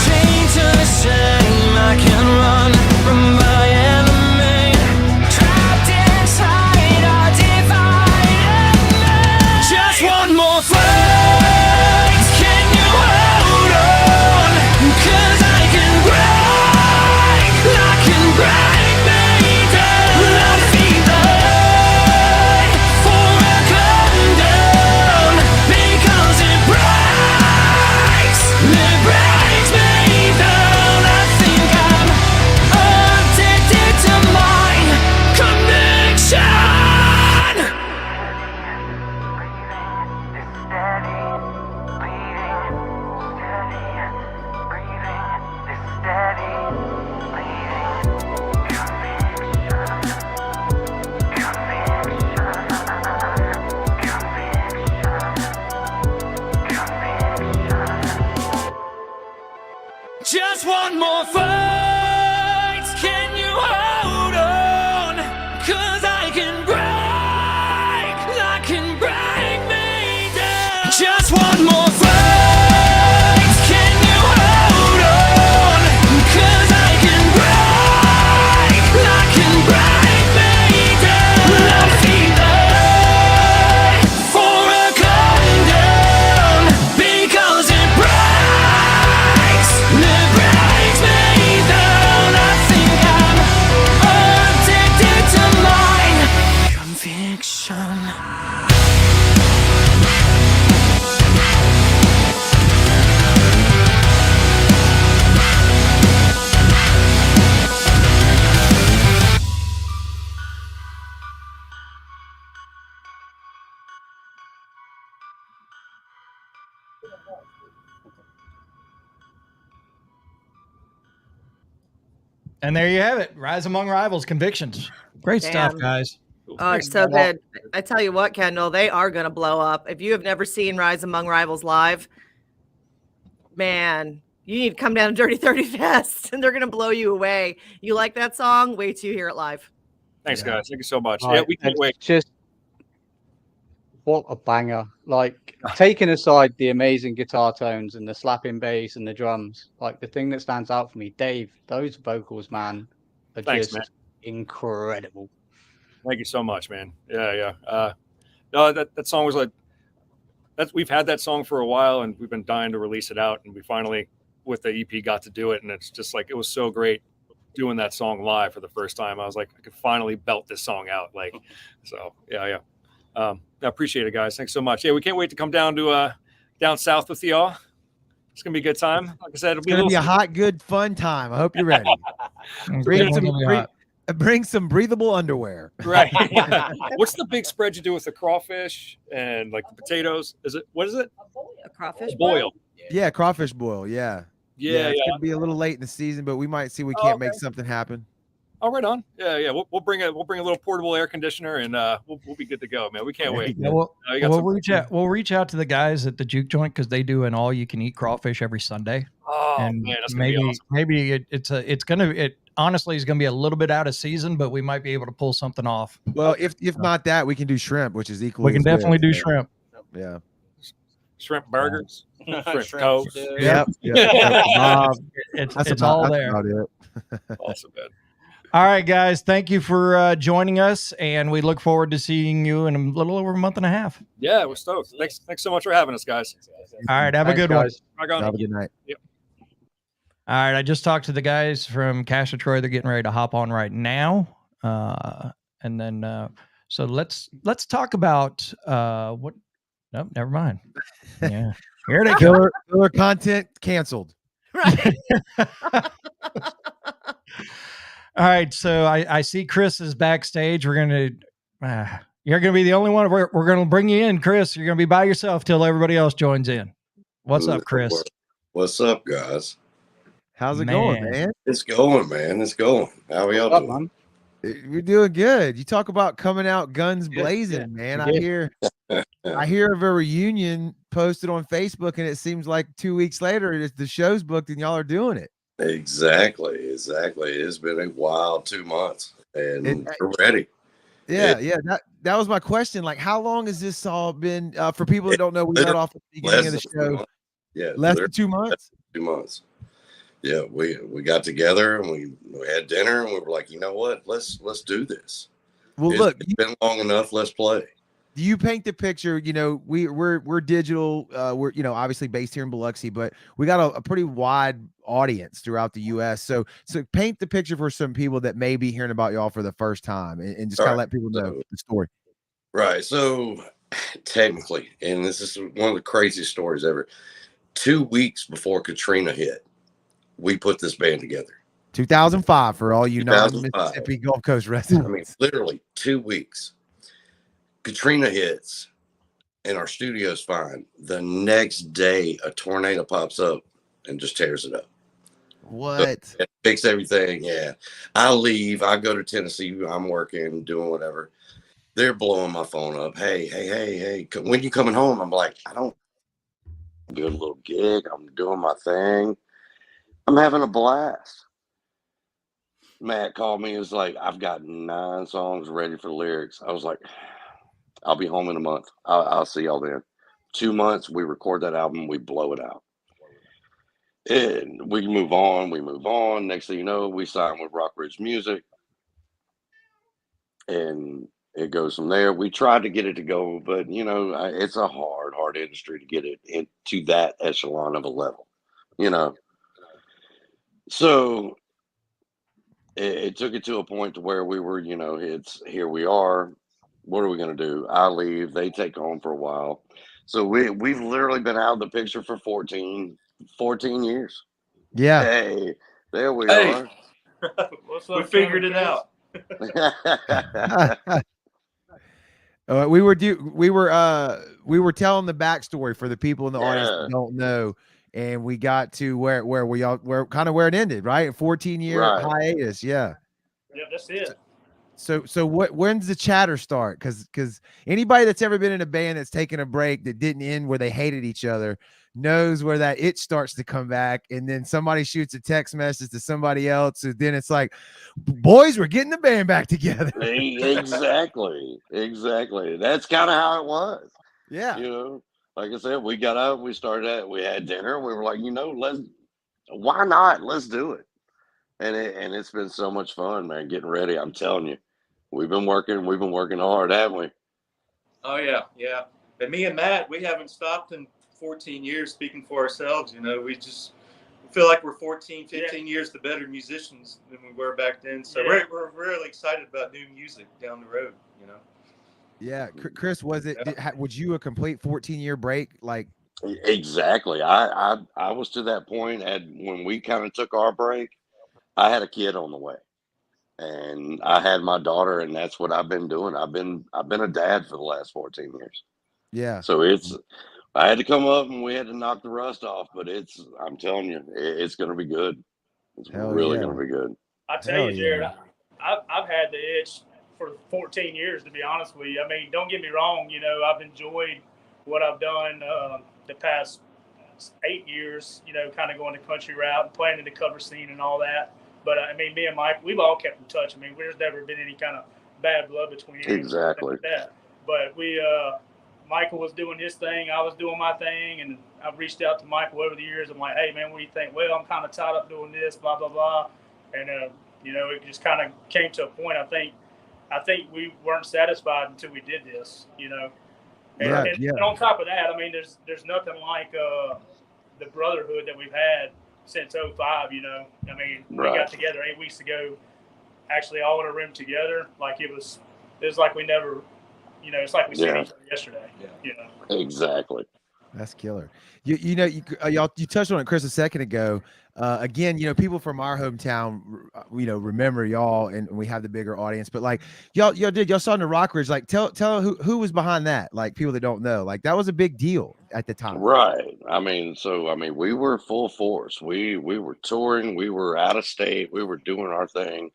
Chained to the shame, I can't run from my enemy. Trapped inside a divided me. Just one more fight. Can you hold on? And there you have it. Rise Among Rivals, Convictions. Great stuff, Damn. guys. Oh, it's so good. I tell you what, Kendall, they are going to blow up. If you have never seen Rise Among Rivals live, man, you need to come down to Dirty 30 Fest and they're going to blow you away. You like that song? Wait till you hear it live. Thanks, guys. Thank you so much. Right, Yeah, we can't and wait. Just what a banger! Like taking aside the amazing guitar tones and the slapping bass and the drums, like the thing that stands out for me, Dave, those vocals, man, are Thanks, just man. incredible. Thank you so much, man. Yeah. No, that song was like we've had that song for a while and we've been dying to release it out, and we finally with the EP got to do it, and it's just like it was so great doing that song live for the first time. I was like, I could finally belt this song out. Like, so yeah. I appreciate it, guys. Thanks so much. Yeah, we can't wait to come down to down south with y'all. It's gonna be a good time. Like I said, it'll It's gonna be a hot, good, fun time. I hope you're ready. Bring some breathable underwear. Right. What's the big spread you do with the crawfish and like the potatoes? What is it? A crawfish boil. Yeah, crawfish boil. Yeah. Yeah. It's gonna be a little late in the season, but we might see we can't make something happen. Oh, right on. Yeah. We'll bring a little portable air conditioner, and we'll be good to go, man. We can't wait. Yeah, we'll reach out to the guys at the Juke Joint because they do an all-you-can-eat crawfish every Sunday. Oh and man, that's gonna be awesome. Maybe it honestly is gonna be a little bit out of season, but we might be able to pull something off. Well, if not that, we can do shrimp, which is equally. We can definitely do shrimp. Yeah. Shrimp burgers, shrimp toast. Yep. It's all there. Awesome, man. All right, guys. Thank you for joining us, and we look forward to seeing you in a little over a month and a half. Yeah, we're stoked. Thanks so much for having us, guys. All right, have a good one. Have a good night. Yep. All right, I just talked to the guys from Castortroy. They're getting ready to hop on right now, and then so let's talk about what. Nope, never mind. Yeah, here they killer content canceled. Right. All right, so I see Chris is backstage. You're gonna be the only one. We're gonna bring you in, Chris. You're gonna be by yourself till everybody else joins in. What's up, Chris? What's up, guys? How's it going, man? It's going, man. It's going. How are y'all doing? We're doing good. You talk about coming out guns blazing, man. I hear of a reunion posted on Facebook, and it seems like 2 weeks later the show's booked and y'all are doing it. Exactly. It's been a wild 2 months, and we're ready. Yeah. That was my question. Like, how long has this all been? For people that don't know, we got off at the beginning of the show. Yeah, less than 2 months. 2 months. Yeah, we got together and we had dinner and we were like, you know what? Let's do this. Well, it's been long enough. Let's play. Do you paint the picture? You know, we're digital. We're obviously based here in Biloxi, but we got a pretty wide audience throughout the U.S. So paint the picture for some people that may be hearing about y'all for the first time, and just kind of let people know the story. Right. So technically, and this is one of the craziest stories ever. 2 weeks before Katrina hit, we put this band together. 2005 for all you non-Mississippi Gulf Coast residents. I mean, literally 2 weeks. Katrina hits and our studio's fine. The next day, a tornado pops up and just tears it up. What? So, fix everything. Yeah. I leave. I go to Tennessee. I'm working, doing whatever. They're blowing my phone up. Hey. When you coming home? I'm like, I'm doing a little gig. I'm doing my thing. I'm having a blast. Matt called me. He was like, I've got 9 songs ready for lyrics. I was like, I'll be home in a month. I'll see y'all then. 2 months, we record that album, we blow it out. And we move on. Next thing you know, we sign with Rockridge Music. And it goes from there. We tried to get it to go, but, it's a hard industry to get it into that echelon of a level, So it took it to a point to where we were, here we are. What are we going to do? I leave. They take home for a while. So we've literally been out of the picture for 14 years. Yeah. Hey, there we are. What's up, we figured it out. We were telling the backstory for the people in the audience that don't know. and we got to where it ended, right? A 14-year Right. hiatus. Yeah. Yep, that's it. So when's the chatter start? Because anybody that's ever been in a band that's taken a break that didn't end where they hated each other knows where that itch starts to come back, and then somebody shoots a text message to somebody else, and then it's like, boys, we're getting the band back together. Exactly. That's kind of how it was. Yeah. You know, like I said, we got up, we had dinner, we were like, why not? Let's do it. And it's been so much fun, man, getting ready. I'm telling you, we've been working hard, haven't we? Oh yeah. And me and Matt, we haven't stopped in 14 years, speaking for ourselves. We just feel like we're 14, 15 years the better musicians than we were back then. So we're really excited about new music down the road. Yeah, Chris, was you a complete 14-year break? Like, Exactly. I was to that point when we kind of took our break. I had a kid on the way, and I had my daughter, and that's what I've been doing. I've been a dad for the last 14 years. Yeah. So I had to come up and we had to knock the rust off, but I'm telling you, it's going to be good. It's really going to be good. I tell you, Jared, I've had the itch for 14 years, to be honest with you. I mean, don't get me wrong. I've enjoyed what I've done the past 8 years, kind of going the country route and playing in the cover scene and all that. But I mean, me and Mike, we've all kept in touch. I mean, there's never been any kind of bad blood between anyone. Exactly. Like that. But Michael was doing his thing, I was doing my thing, and I've reached out to Michael over the years. I'm like, hey man, what do you think? Well, I'm kind of tied up doing this, blah blah blah, and it just kind of came to a point. I think we weren't satisfied until we did this, And on top of that, I mean, there's nothing like the brotherhood that we've had since 2005. I mean, we got together 8 weeks ago, actually all in a room together. Like it was like we never, it's like we seen each other yesterday. Exactly. That's killer. You touched on it, Chris, a second ago. Again, people from our hometown, remember y'all, and we have the bigger audience. But like y'all saw in the Rockridge. Like tell who was behind that. Like people that don't know, like that was a big deal at the time. Right. I mean, we were full force. We were touring. We were out of state. We were doing our thing.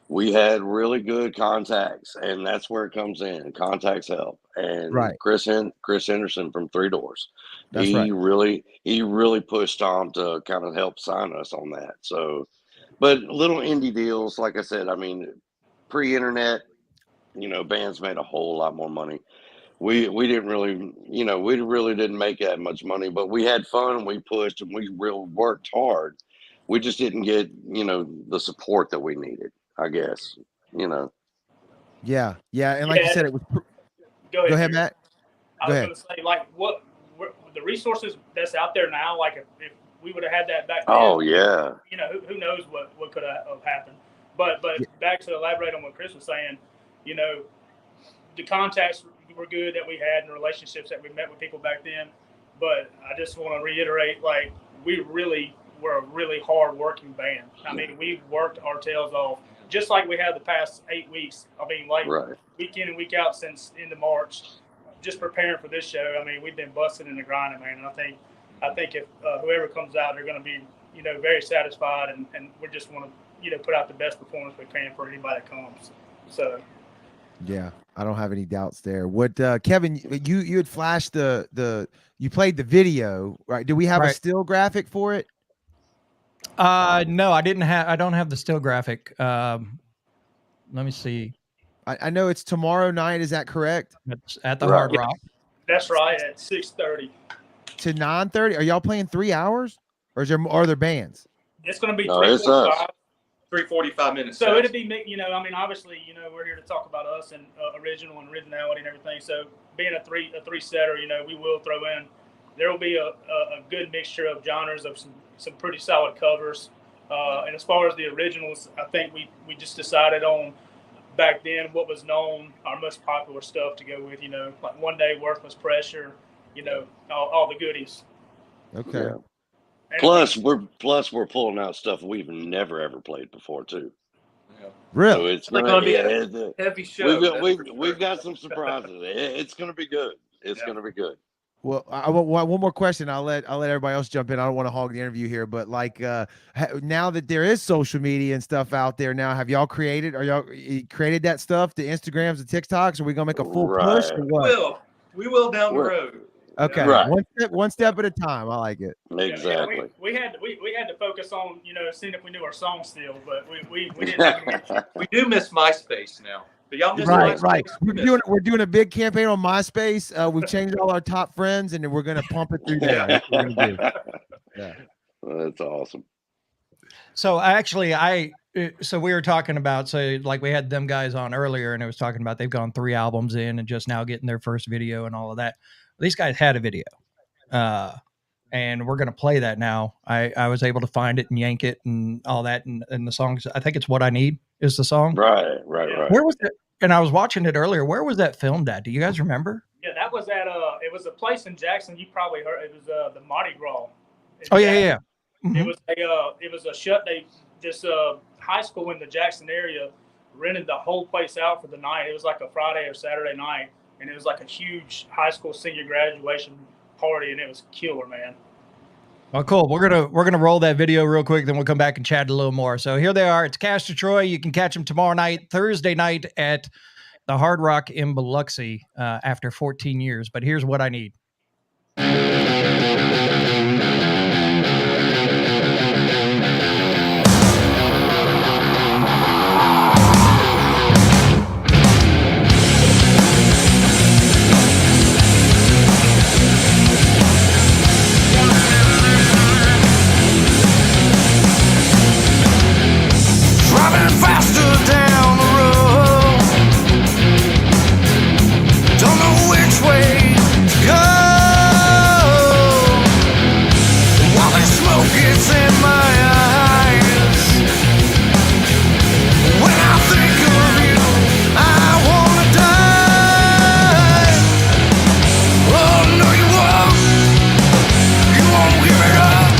We had really good contacts, and that's where it comes in. Contacts help. And Chris Henderson from Three Doors, he really pushed Tom to kind of help sign us on that. So, but little indie deals, like I said, I mean, pre-internet, bands made a whole lot more money. We didn't really, we really didn't make that much money, but we had fun. We pushed and we really worked hard. We just didn't get, the support that we needed, I guess, Yeah. And like you said, it was. Go ahead, Matt. I was going to say, like, what the resources that's out there now, like if we would have had that back then. Oh, yeah. Who knows what could have happened. But back to elaborate on what Chris was saying, the contacts were good that we had and the relationships that we met with people back then. But I just want to reiterate, like, we really were a really hard working band. I mean, we've worked our tails off just like we had the past 8 weeks. I mean, like week in and week out since end of March, just preparing for this show. I mean, we've been busting in the grinding, man. And I think if whoever comes out, they're going to be, very satisfied, and we just want to, put out the best performance we can for anybody that comes. So. Yeah, I don't have any doubts there. What Kevin, you had flashed you played the video, right? Do we have a still graphic for it? No, I don't have the still graphic. Let me see. I know it's tomorrow night. Is that correct? It's at the Hard Rock. That's right, at 6:30 to 9:30. Are y'all playing 3 hours, or are there bands? It's going to be 3:45 minutes. So it'll be, I mean, obviously, we're here to talk about us and original and originality and everything. So being a three setter, we will throw in. There will be a good mixture of genres of some pretty solid covers. And as far as the originals, I think we just decided on back then what was known, our most popular stuff to go with. Like One Day, Worthless Pressure. All the goodies. Okay. Yeah. Plus, we're pulling out stuff we've never ever played before too. Yeah. Really? So it's going to be a heavy show. We've got some surprises. It's going to be good. It's going to be good. Well, I want one more question. I'll let everybody else jump in. I don't want to hog the interview here, but like now that there is social media and stuff out there now, have y'all created that stuff, the Instagrams, the TikToks? Are we gonna make a full push or what? We will down the road. Okay, Right. one step at a time. I like it. Exactly. Yeah, we had to focus on seeing if we knew our song still, but we didn't have any issue. We do miss MySpace now. Do y'all miss Right, MySpace? right. We're doing a big campaign on MySpace. We've changed all our top friends, and we're gonna pump it through there. That's what we're gonna do. Yeah, That's awesome. So so we were talking about, so like we had them guys on earlier, and it was talking about they've gone 3 albums in and just now getting their first video and all of that. These guys had a video, and we're going to play that now. I was able to find it and yank it and all that, and the songs. I think it's "What I Need" is the song. Right. Where was it? And I was watching it earlier. Where was that filmed at? Do you guys remember? Yeah, that was at it was a place in Jackson. You probably heard it was the Mardi Gras. Oh yeah. Mm-hmm. It was a this high school in the Jackson area rented the whole place out for the night. It was like a Friday or Saturday night, and it was like a huge high school senior graduation party, and it was killer, man. Well, cool. We're gonna roll that video real quick, then we'll come back and chat a little more. So here they are. It's Castortroy. You can catch them tomorrow night, Thursday night at the Hard Rock in Biloxi after 14 years. But here's What I Need. Driving faster down the road, don't know which way to go. While the smoke gets in my eyes, when I think of you, I wanna die. Oh no, you won't give it up.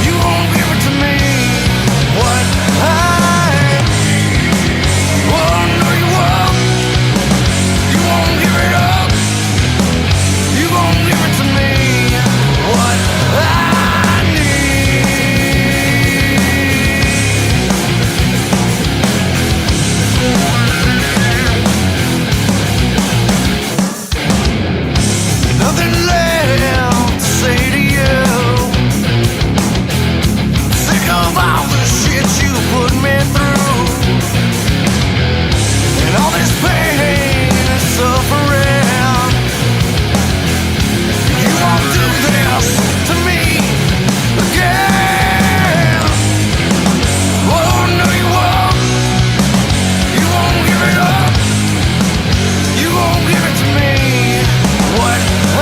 You won't give it to me. What I need. Oh no, you won't give it up. You won't give it to me. What I need. Nothing left to say to you. Sick of all the shit you put me through, and all this pain and suffering. You won't do this to me again. Oh no, you won't. You won't give it up. You won't give it to me. What I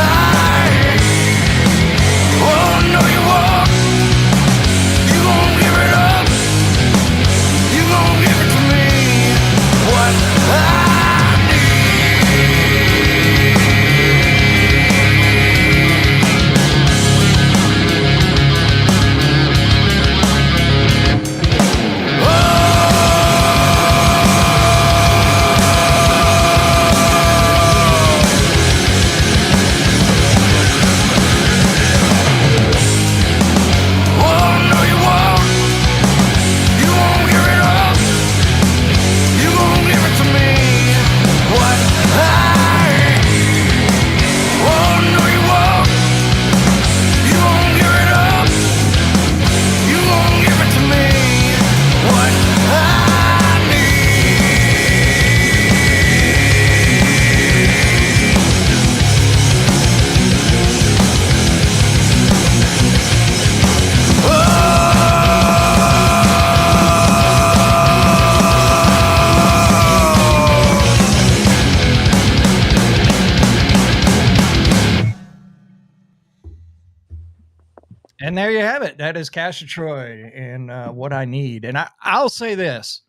need. Oh no, you won't. You won't give it up. You won't give it to me. What I Oh no, you won't. You won't give it up. You won't give it to me. What I need. Oh no, you won't. You won't give it up. You won't give it to me. What I need. And there you have it. That is Castortroy and What I Need. And I'll say this,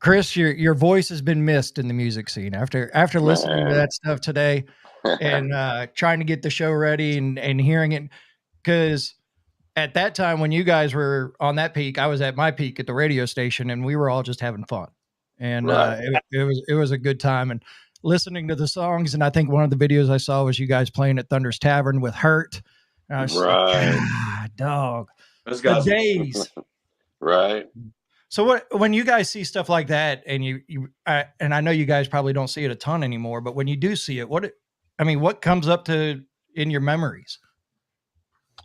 Chris, your voice has been missed in the music scene after listening to that stuff today and trying to get the show ready and hearing it. Because at that time when you guys were on that peak, I was at my peak at the radio station, and we were all just having fun. And it was a good time. And listening to the songs, and I think one of the videos I saw was you guys playing at Thunder's Tavern with Hurt. And I was like, God, dog. Those The guys, days. Right. So when you guys see stuff like that, and and I know you guys probably don't see it a ton anymore, but when you do see it, what comes up in your memories?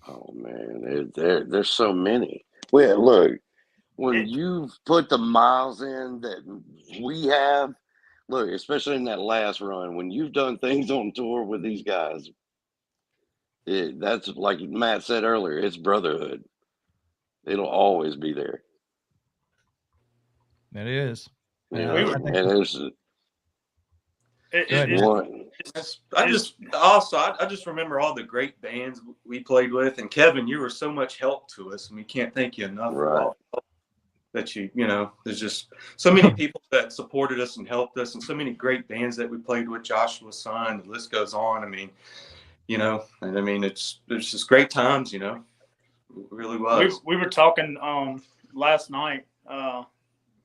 Oh man, there's so many. Well, look, when you've put the miles in that we have, look, especially in that last run, when you've done things on tour with these guys, that's like Matt said earlier, it's brotherhood. It'll always be there. It is. Yeah, I think I just remember all the great bands we played with, and Kevin, you were so much help to us, and we can't thank you enough for all that there's just so many people that supported us and helped us, and so many great bands that we played with, Joshua's Son, the list goes on. I mean, it's just great times, it really was. We were talking last night.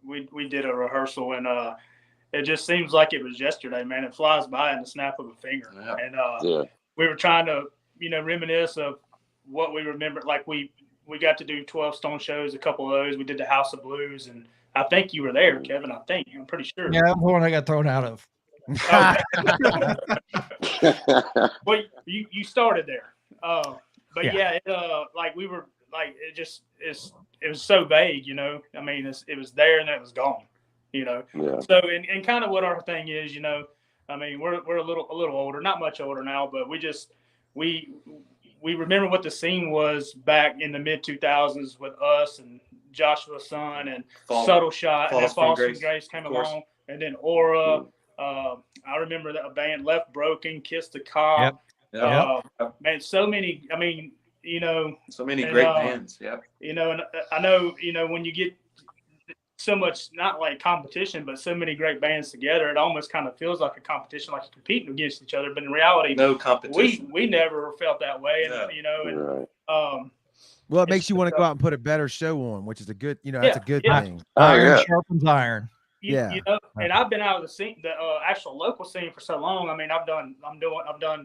We did a rehearsal, and it just seems like it was yesterday, man. It flies by in the snap of a finger. Yeah. And we were trying to, reminisce of what we remember. Like we got to do 12 Stone shows, a couple of those. We did the House of Blues, and I think you were there, Kevin. I'm pretty sure. Yeah, I'm the one I got thrown out of. Well, you started there. But like we were like, it was so vague, I mean, it was there and then it was gone, So, and kind of what our thing is, I mean, we're a little older, not much older now, but we remember what the scene was back in the mid 2000s with us and Joshua's Son and Subtle Shot, and then False and Grace came along, and then Aura. I remember that a band Left Broken, Kiss the Cop. Man, so many. I mean, so many great bands. Yeah. And I know, when you get so much, not like competition, but so many great bands together, it almost kind of feels like a competition, like you're competing against each other. But in reality, no competition. We never felt that way. And, well, it makes you want to go out and put a better show on, which is a good, that's a good thing. Iron sharpens iron. And I've been out of the scene, the actual local scene for so long. I mean, I've done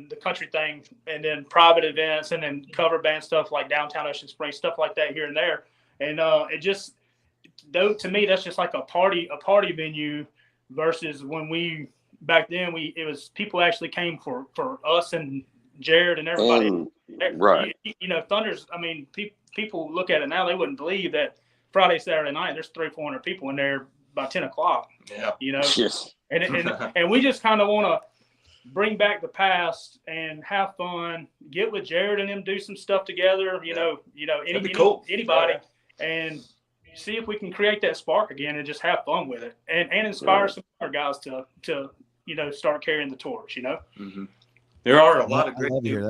the country thing, and then private events, and then cover band stuff like downtown Ocean Springs, stuff like that here and there. And it just, though, to me, that's just like a party venue versus when back then it was people actually came for us and Jared and everybody. Right. Thunder's. I mean, people look at it now, they wouldn't believe that Friday, Saturday night, there's 300-400 people in there by 10 o'clock. Yeah. Yes. And we just kind of want to bring back the past and have fun, get with Jared and them, do some stuff together, anybody, and see if we can create that spark again and just have fun with it and inspire some other guys to start carrying the torch, Mm-hmm. There are a lot of great dudes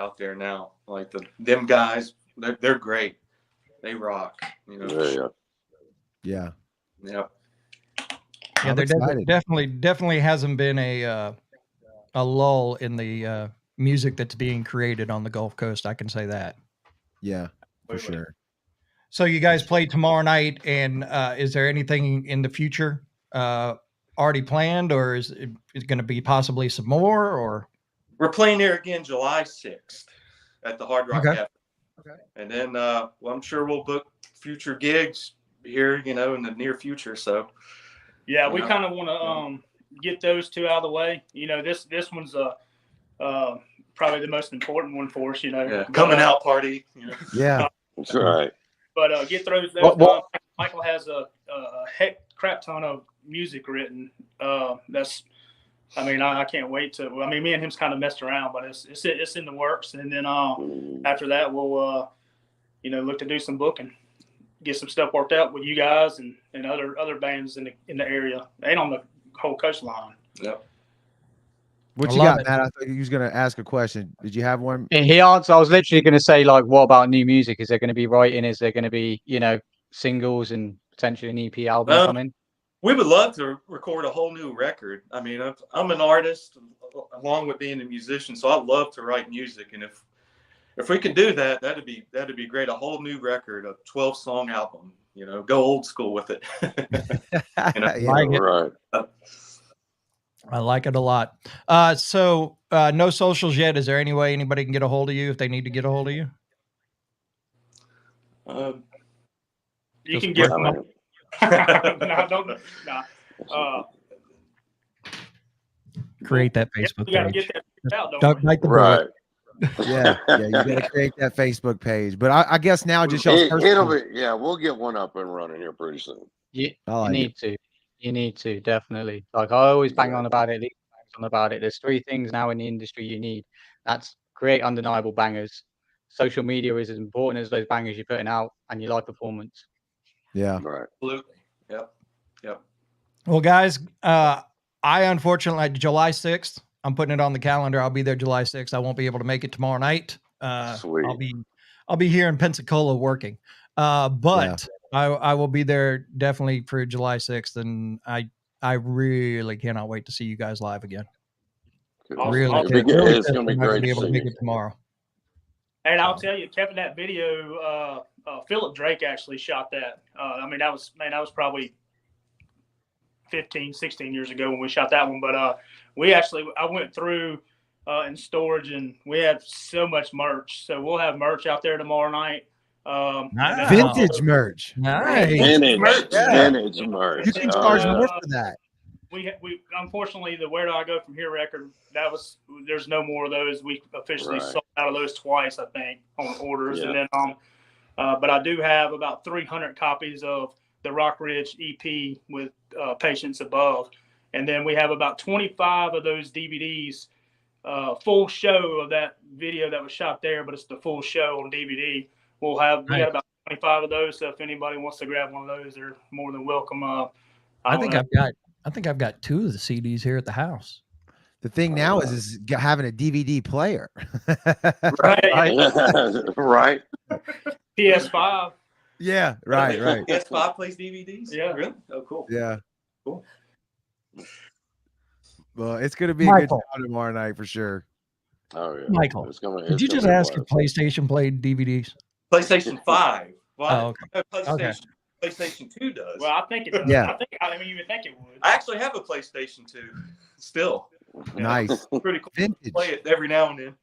out there now. Like them guys, they're great. They rock, Yeah. Yeah, there definitely hasn't been a lull in the music that's being created on the Gulf Coast. I can say that. Yeah, for sure. So you guys play tomorrow night, and is there anything in the future already planned, or is it going to be possibly some more? Or we're playing there again July 6th at the Hard Rock Cafe. Okay. And then I'm sure we'll book future gigs here, in the near future. So yeah, we kind of want to get those two out of the way. This one's probably the most important one for us. Coming out party. Yeah, that's right. But get those done. Michael has a heck crap ton of music written. I can't wait to. Me and him's kind of messed around, but it's in the works. And then after that, we'll look to do some booking, get some stuff worked out with you guys and other bands in the area and on the whole coastline. Yep. What you got, Matt? I thought you was gonna ask a question. Did you have one? He answered. I was literally going to say, like, what about new music? Is there going to be writing? Is there going to be, singles and potentially an EP album coming? We would love to record a whole new record. I mean, I'm an artist along with being a musician, so I love to write music. And if we could do that, that'd be great. A whole new record, a 12-song album. Go old school with it. Right. I like it a lot. So no socials yet. Is there any way anybody can get a hold of you if they need to get a hold of you? You Just can get personal. no, don't Create that Facebook we gotta page. get that out, don't Don't we? bite the bullet. Right. Yeah, you got to create that Facebook page. But I guess now just y'all's It'll personal. be, yeah, we'll get one up and running here pretty soon. You, I like you need to. You need to, definitely. Like I always bang on about it, There's 3 things now in the industry you need. That's create undeniable bangers. Social media is as important as those bangers you're putting out, and your live performance. Yeah. Right. Absolutely. Yep. Yep. Well, guys, I unfortunately July 6th. I'm putting it on the calendar. I'll be there July 6th. I won't be able to make it tomorrow night. Sweet. I'll be here in Pensacola working. But I will be there definitely for July 6th, and I really cannot wait to see you guys live again. Awesome. Really, Awesome. It's gonna be I'm not great be to able to see make you. it tomorrow. And I'll tell you, Kevin, that video, Philip Drake actually shot that. I mean, that was probably 15, 16 years ago when we shot that one. But I went through in storage, and we have so much merch. So we'll have merch out there tomorrow night. Nice. Vintage merch. Nice. Vintage merch. Yeah. Vintage merch. You can Oh, charge yeah. more for that. We unfortunately, the Where Do I Go From Here record, there's no more of those. We officially Right. sold out of those twice, I think, on orders. Yeah. And then but I do have about 300 copies of the Rock Ridge EP with Patience Above. And then we have about 25 of those DVDs, full show of that video that was shot there, but it's the full show on DVD. We got about 25 of those. So if anybody wants to grab one of those, they're more than welcome. I think I've got 2 of the CDs here at the house. The thing now is having a DVD player. Right. Right. PS5. Yeah, right. PS5 plays DVDs? Yeah. Really? Oh, cool. Yeah. Cool. Well, it's going to be a good Michael. time tomorrow night for sure. Oh yeah. Michael, Did did you just ask if PlayStation played DVDs? PlayStation 5. Oh, okay. PlayStation 2 does. Well, I think it does. Yeah. I mean, you would think it would. I actually have a PlayStation 2 still. Nice. It's pretty cool. Vintage. Play it every now and then.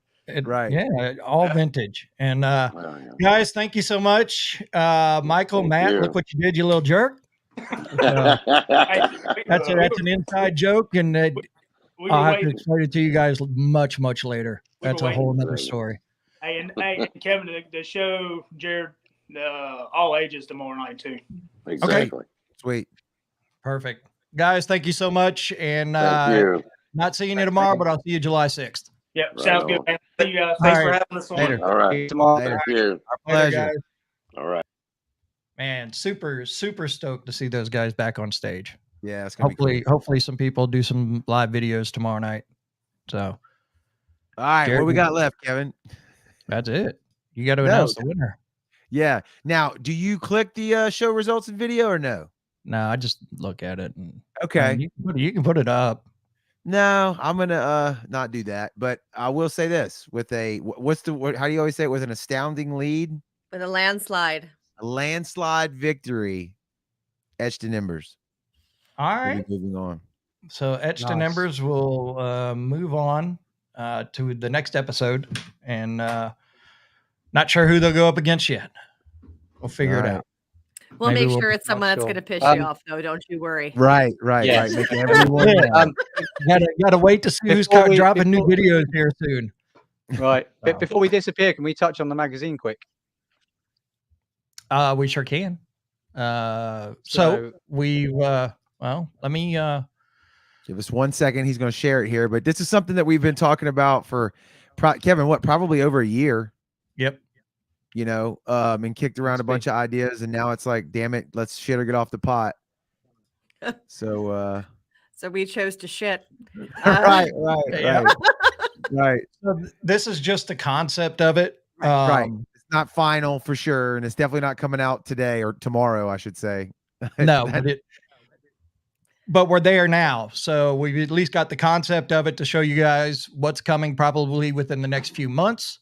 Right. Yeah, all vintage. And yeah. guys, thank you so much. Michael, Thank Matt, you. look what you did, you little jerk. That's an inside joke, and I'll have to explain it to you guys much, much later. That's a whole nother story. Hey, and Kevin, the show, Jared, all ages tomorrow night too. Exactly. Sweet. Perfect. Guys, thank you so much. And Thank you. not seeing you tomorrow, but I'll see you July 6th. Yep, Right sounds on. good, man. See you guys. Thanks All for right. having us on. Later. All right. Tomorrow. Later. Thank you. Our Later, pleasure. guys. All right. Man, super, super stoked to see those guys back on stage. Yeah, it's going to be Hopefully some people do some live videos tomorrow night. So All right. Jared, What we got left, Kevin? that's it. You got to No. announce the winner. Yeah. Now, do you click the show results in video or no? No, I just look at it. And Okay. you can put it up. No, I'm gonna not do that. But I will say this: with a how do you always say it? With an astounding lead, With a landslide. a landslide victory, etched in embers. All We'll right. be moving on. So Etched in Nice. Embers will move on to the next episode, and not sure who they'll go up against yet. We'll figure it All right. out. We'll Maybe make we'll- sure it's someone that's sure. going to piss you off, though. Don't you worry. Right. Yes. Making everyone Yeah. Gotta wait to see who's Before we- dropping new before- videos here soon. Right. Oh. But before we disappear, can we touch on the magazine quick? We sure can. So So- we well, let me Give us 1 second. He's going to share it here. But this is something that we've been talking about for Kevin. Probably over a year. yep. You know, and kicked around a bunch of ideas, and now it's like, damn it, let's shit or get off the pot. So, So we chose to shit. right. Yeah. Right. So this is just the concept of it. Right. It's not final for sure, and it's definitely not coming out today or tomorrow, I should say. No, but we're there now. So we've at least got the concept of it to show you guys what's coming probably within the next few months.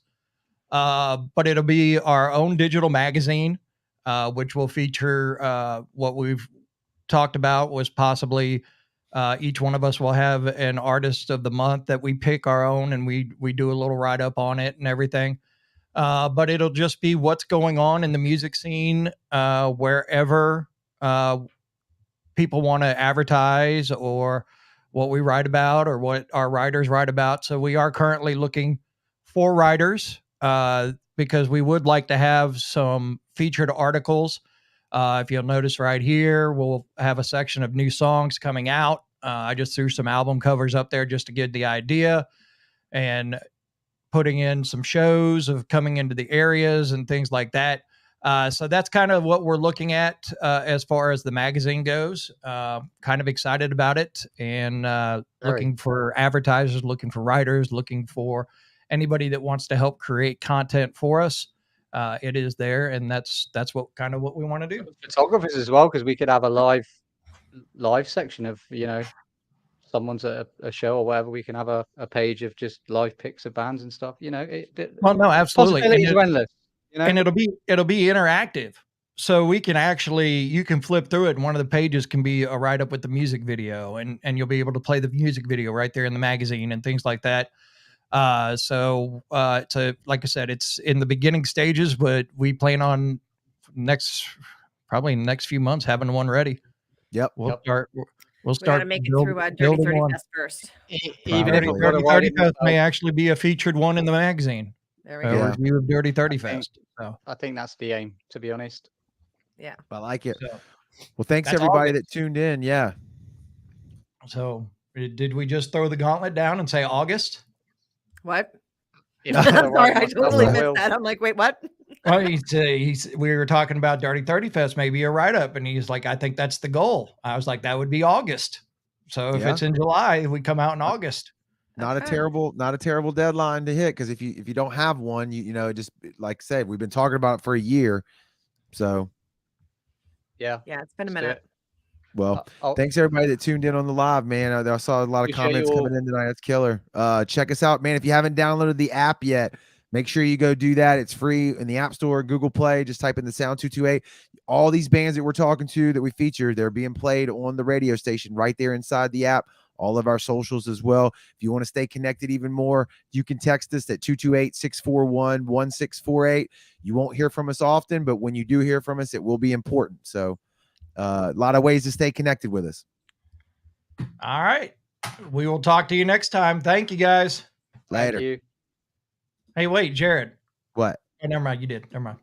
But it'll be our own digital magazine, which will feature what we've talked about was possibly Each one of us will have an artist of the month that we pick our own, and we do a little write up on it and everything. But it'll just be what's going on in the music scene wherever people want to advertise, or what we write about, or what our writers write about. So we are currently looking for writers because we would like to have some featured articles. If you'll notice right here, we'll have a section of new songs coming out. I just threw some album covers up there just to get the idea, and putting in some shows of coming into the areas and things like that. So that's kind of what we're looking at as far as the magazine goes. Kind of excited about it, and looking for advertisers, looking for writers, looking for anybody that wants to help create content for us. It is there, and that's what we want to do. Photographers as well, because we could have a live section of, you know, someone's at a show or whatever. We can have a page of just live pics of bands and stuff. You know, well, no, absolutely, possibilities are endless. You know? And it'll be interactive, so we can you can flip through it, and one of the pages can be a write up with the music video, and you'll be able to play the music video right there in the magazine and things like that. So like I said, it's in the beginning stages, but we plan on probably in the next few months having one ready. Yep. We'll We start gotta make it through Dirty 30 Fest first. Even if Dirty 30 Fest may actually be a featured one in the magazine. There we go. A review of Dirty 30 Fest. So I think that's the aim, to be honest. Yeah. I like it. So, well, thanks everybody that tuned in. Yeah. So did we just throw the gauntlet down and say August? What? Yeah, I'm sorry, I totally missed that. I'm like, wait, what? Well, we were talking about Dirty 30 Fest, maybe a write up, and he's like, I think that's the goal. I was like, that would be August. So if it's in July, we come out in August. Not a terrible deadline to hit, because if you don't have one, you know, just like I said, we've been talking about it for a year. So yeah, it's been a minute. Well, thanks everybody that tuned in on the live, man. I saw a lot of comments coming in tonight. That's killer. Check us out, man. If you haven't downloaded the app yet, make sure you go do that. It's free in the App Store, Google Play. Just type in the Sound 228. All these bands that we're talking to that we featured, they're being played on the radio station right there inside the app. All of our socials as well. If you want to stay connected even more, you can text us at 228-641-1648. You won't hear from us often, but when you do hear from us, it will be important. So a lot of ways to stay connected with us. All right. We will talk to you next time. Thank you, guys. Later. Thank you. Hey, wait, Jared. What? Oh, never mind. You did. Never mind.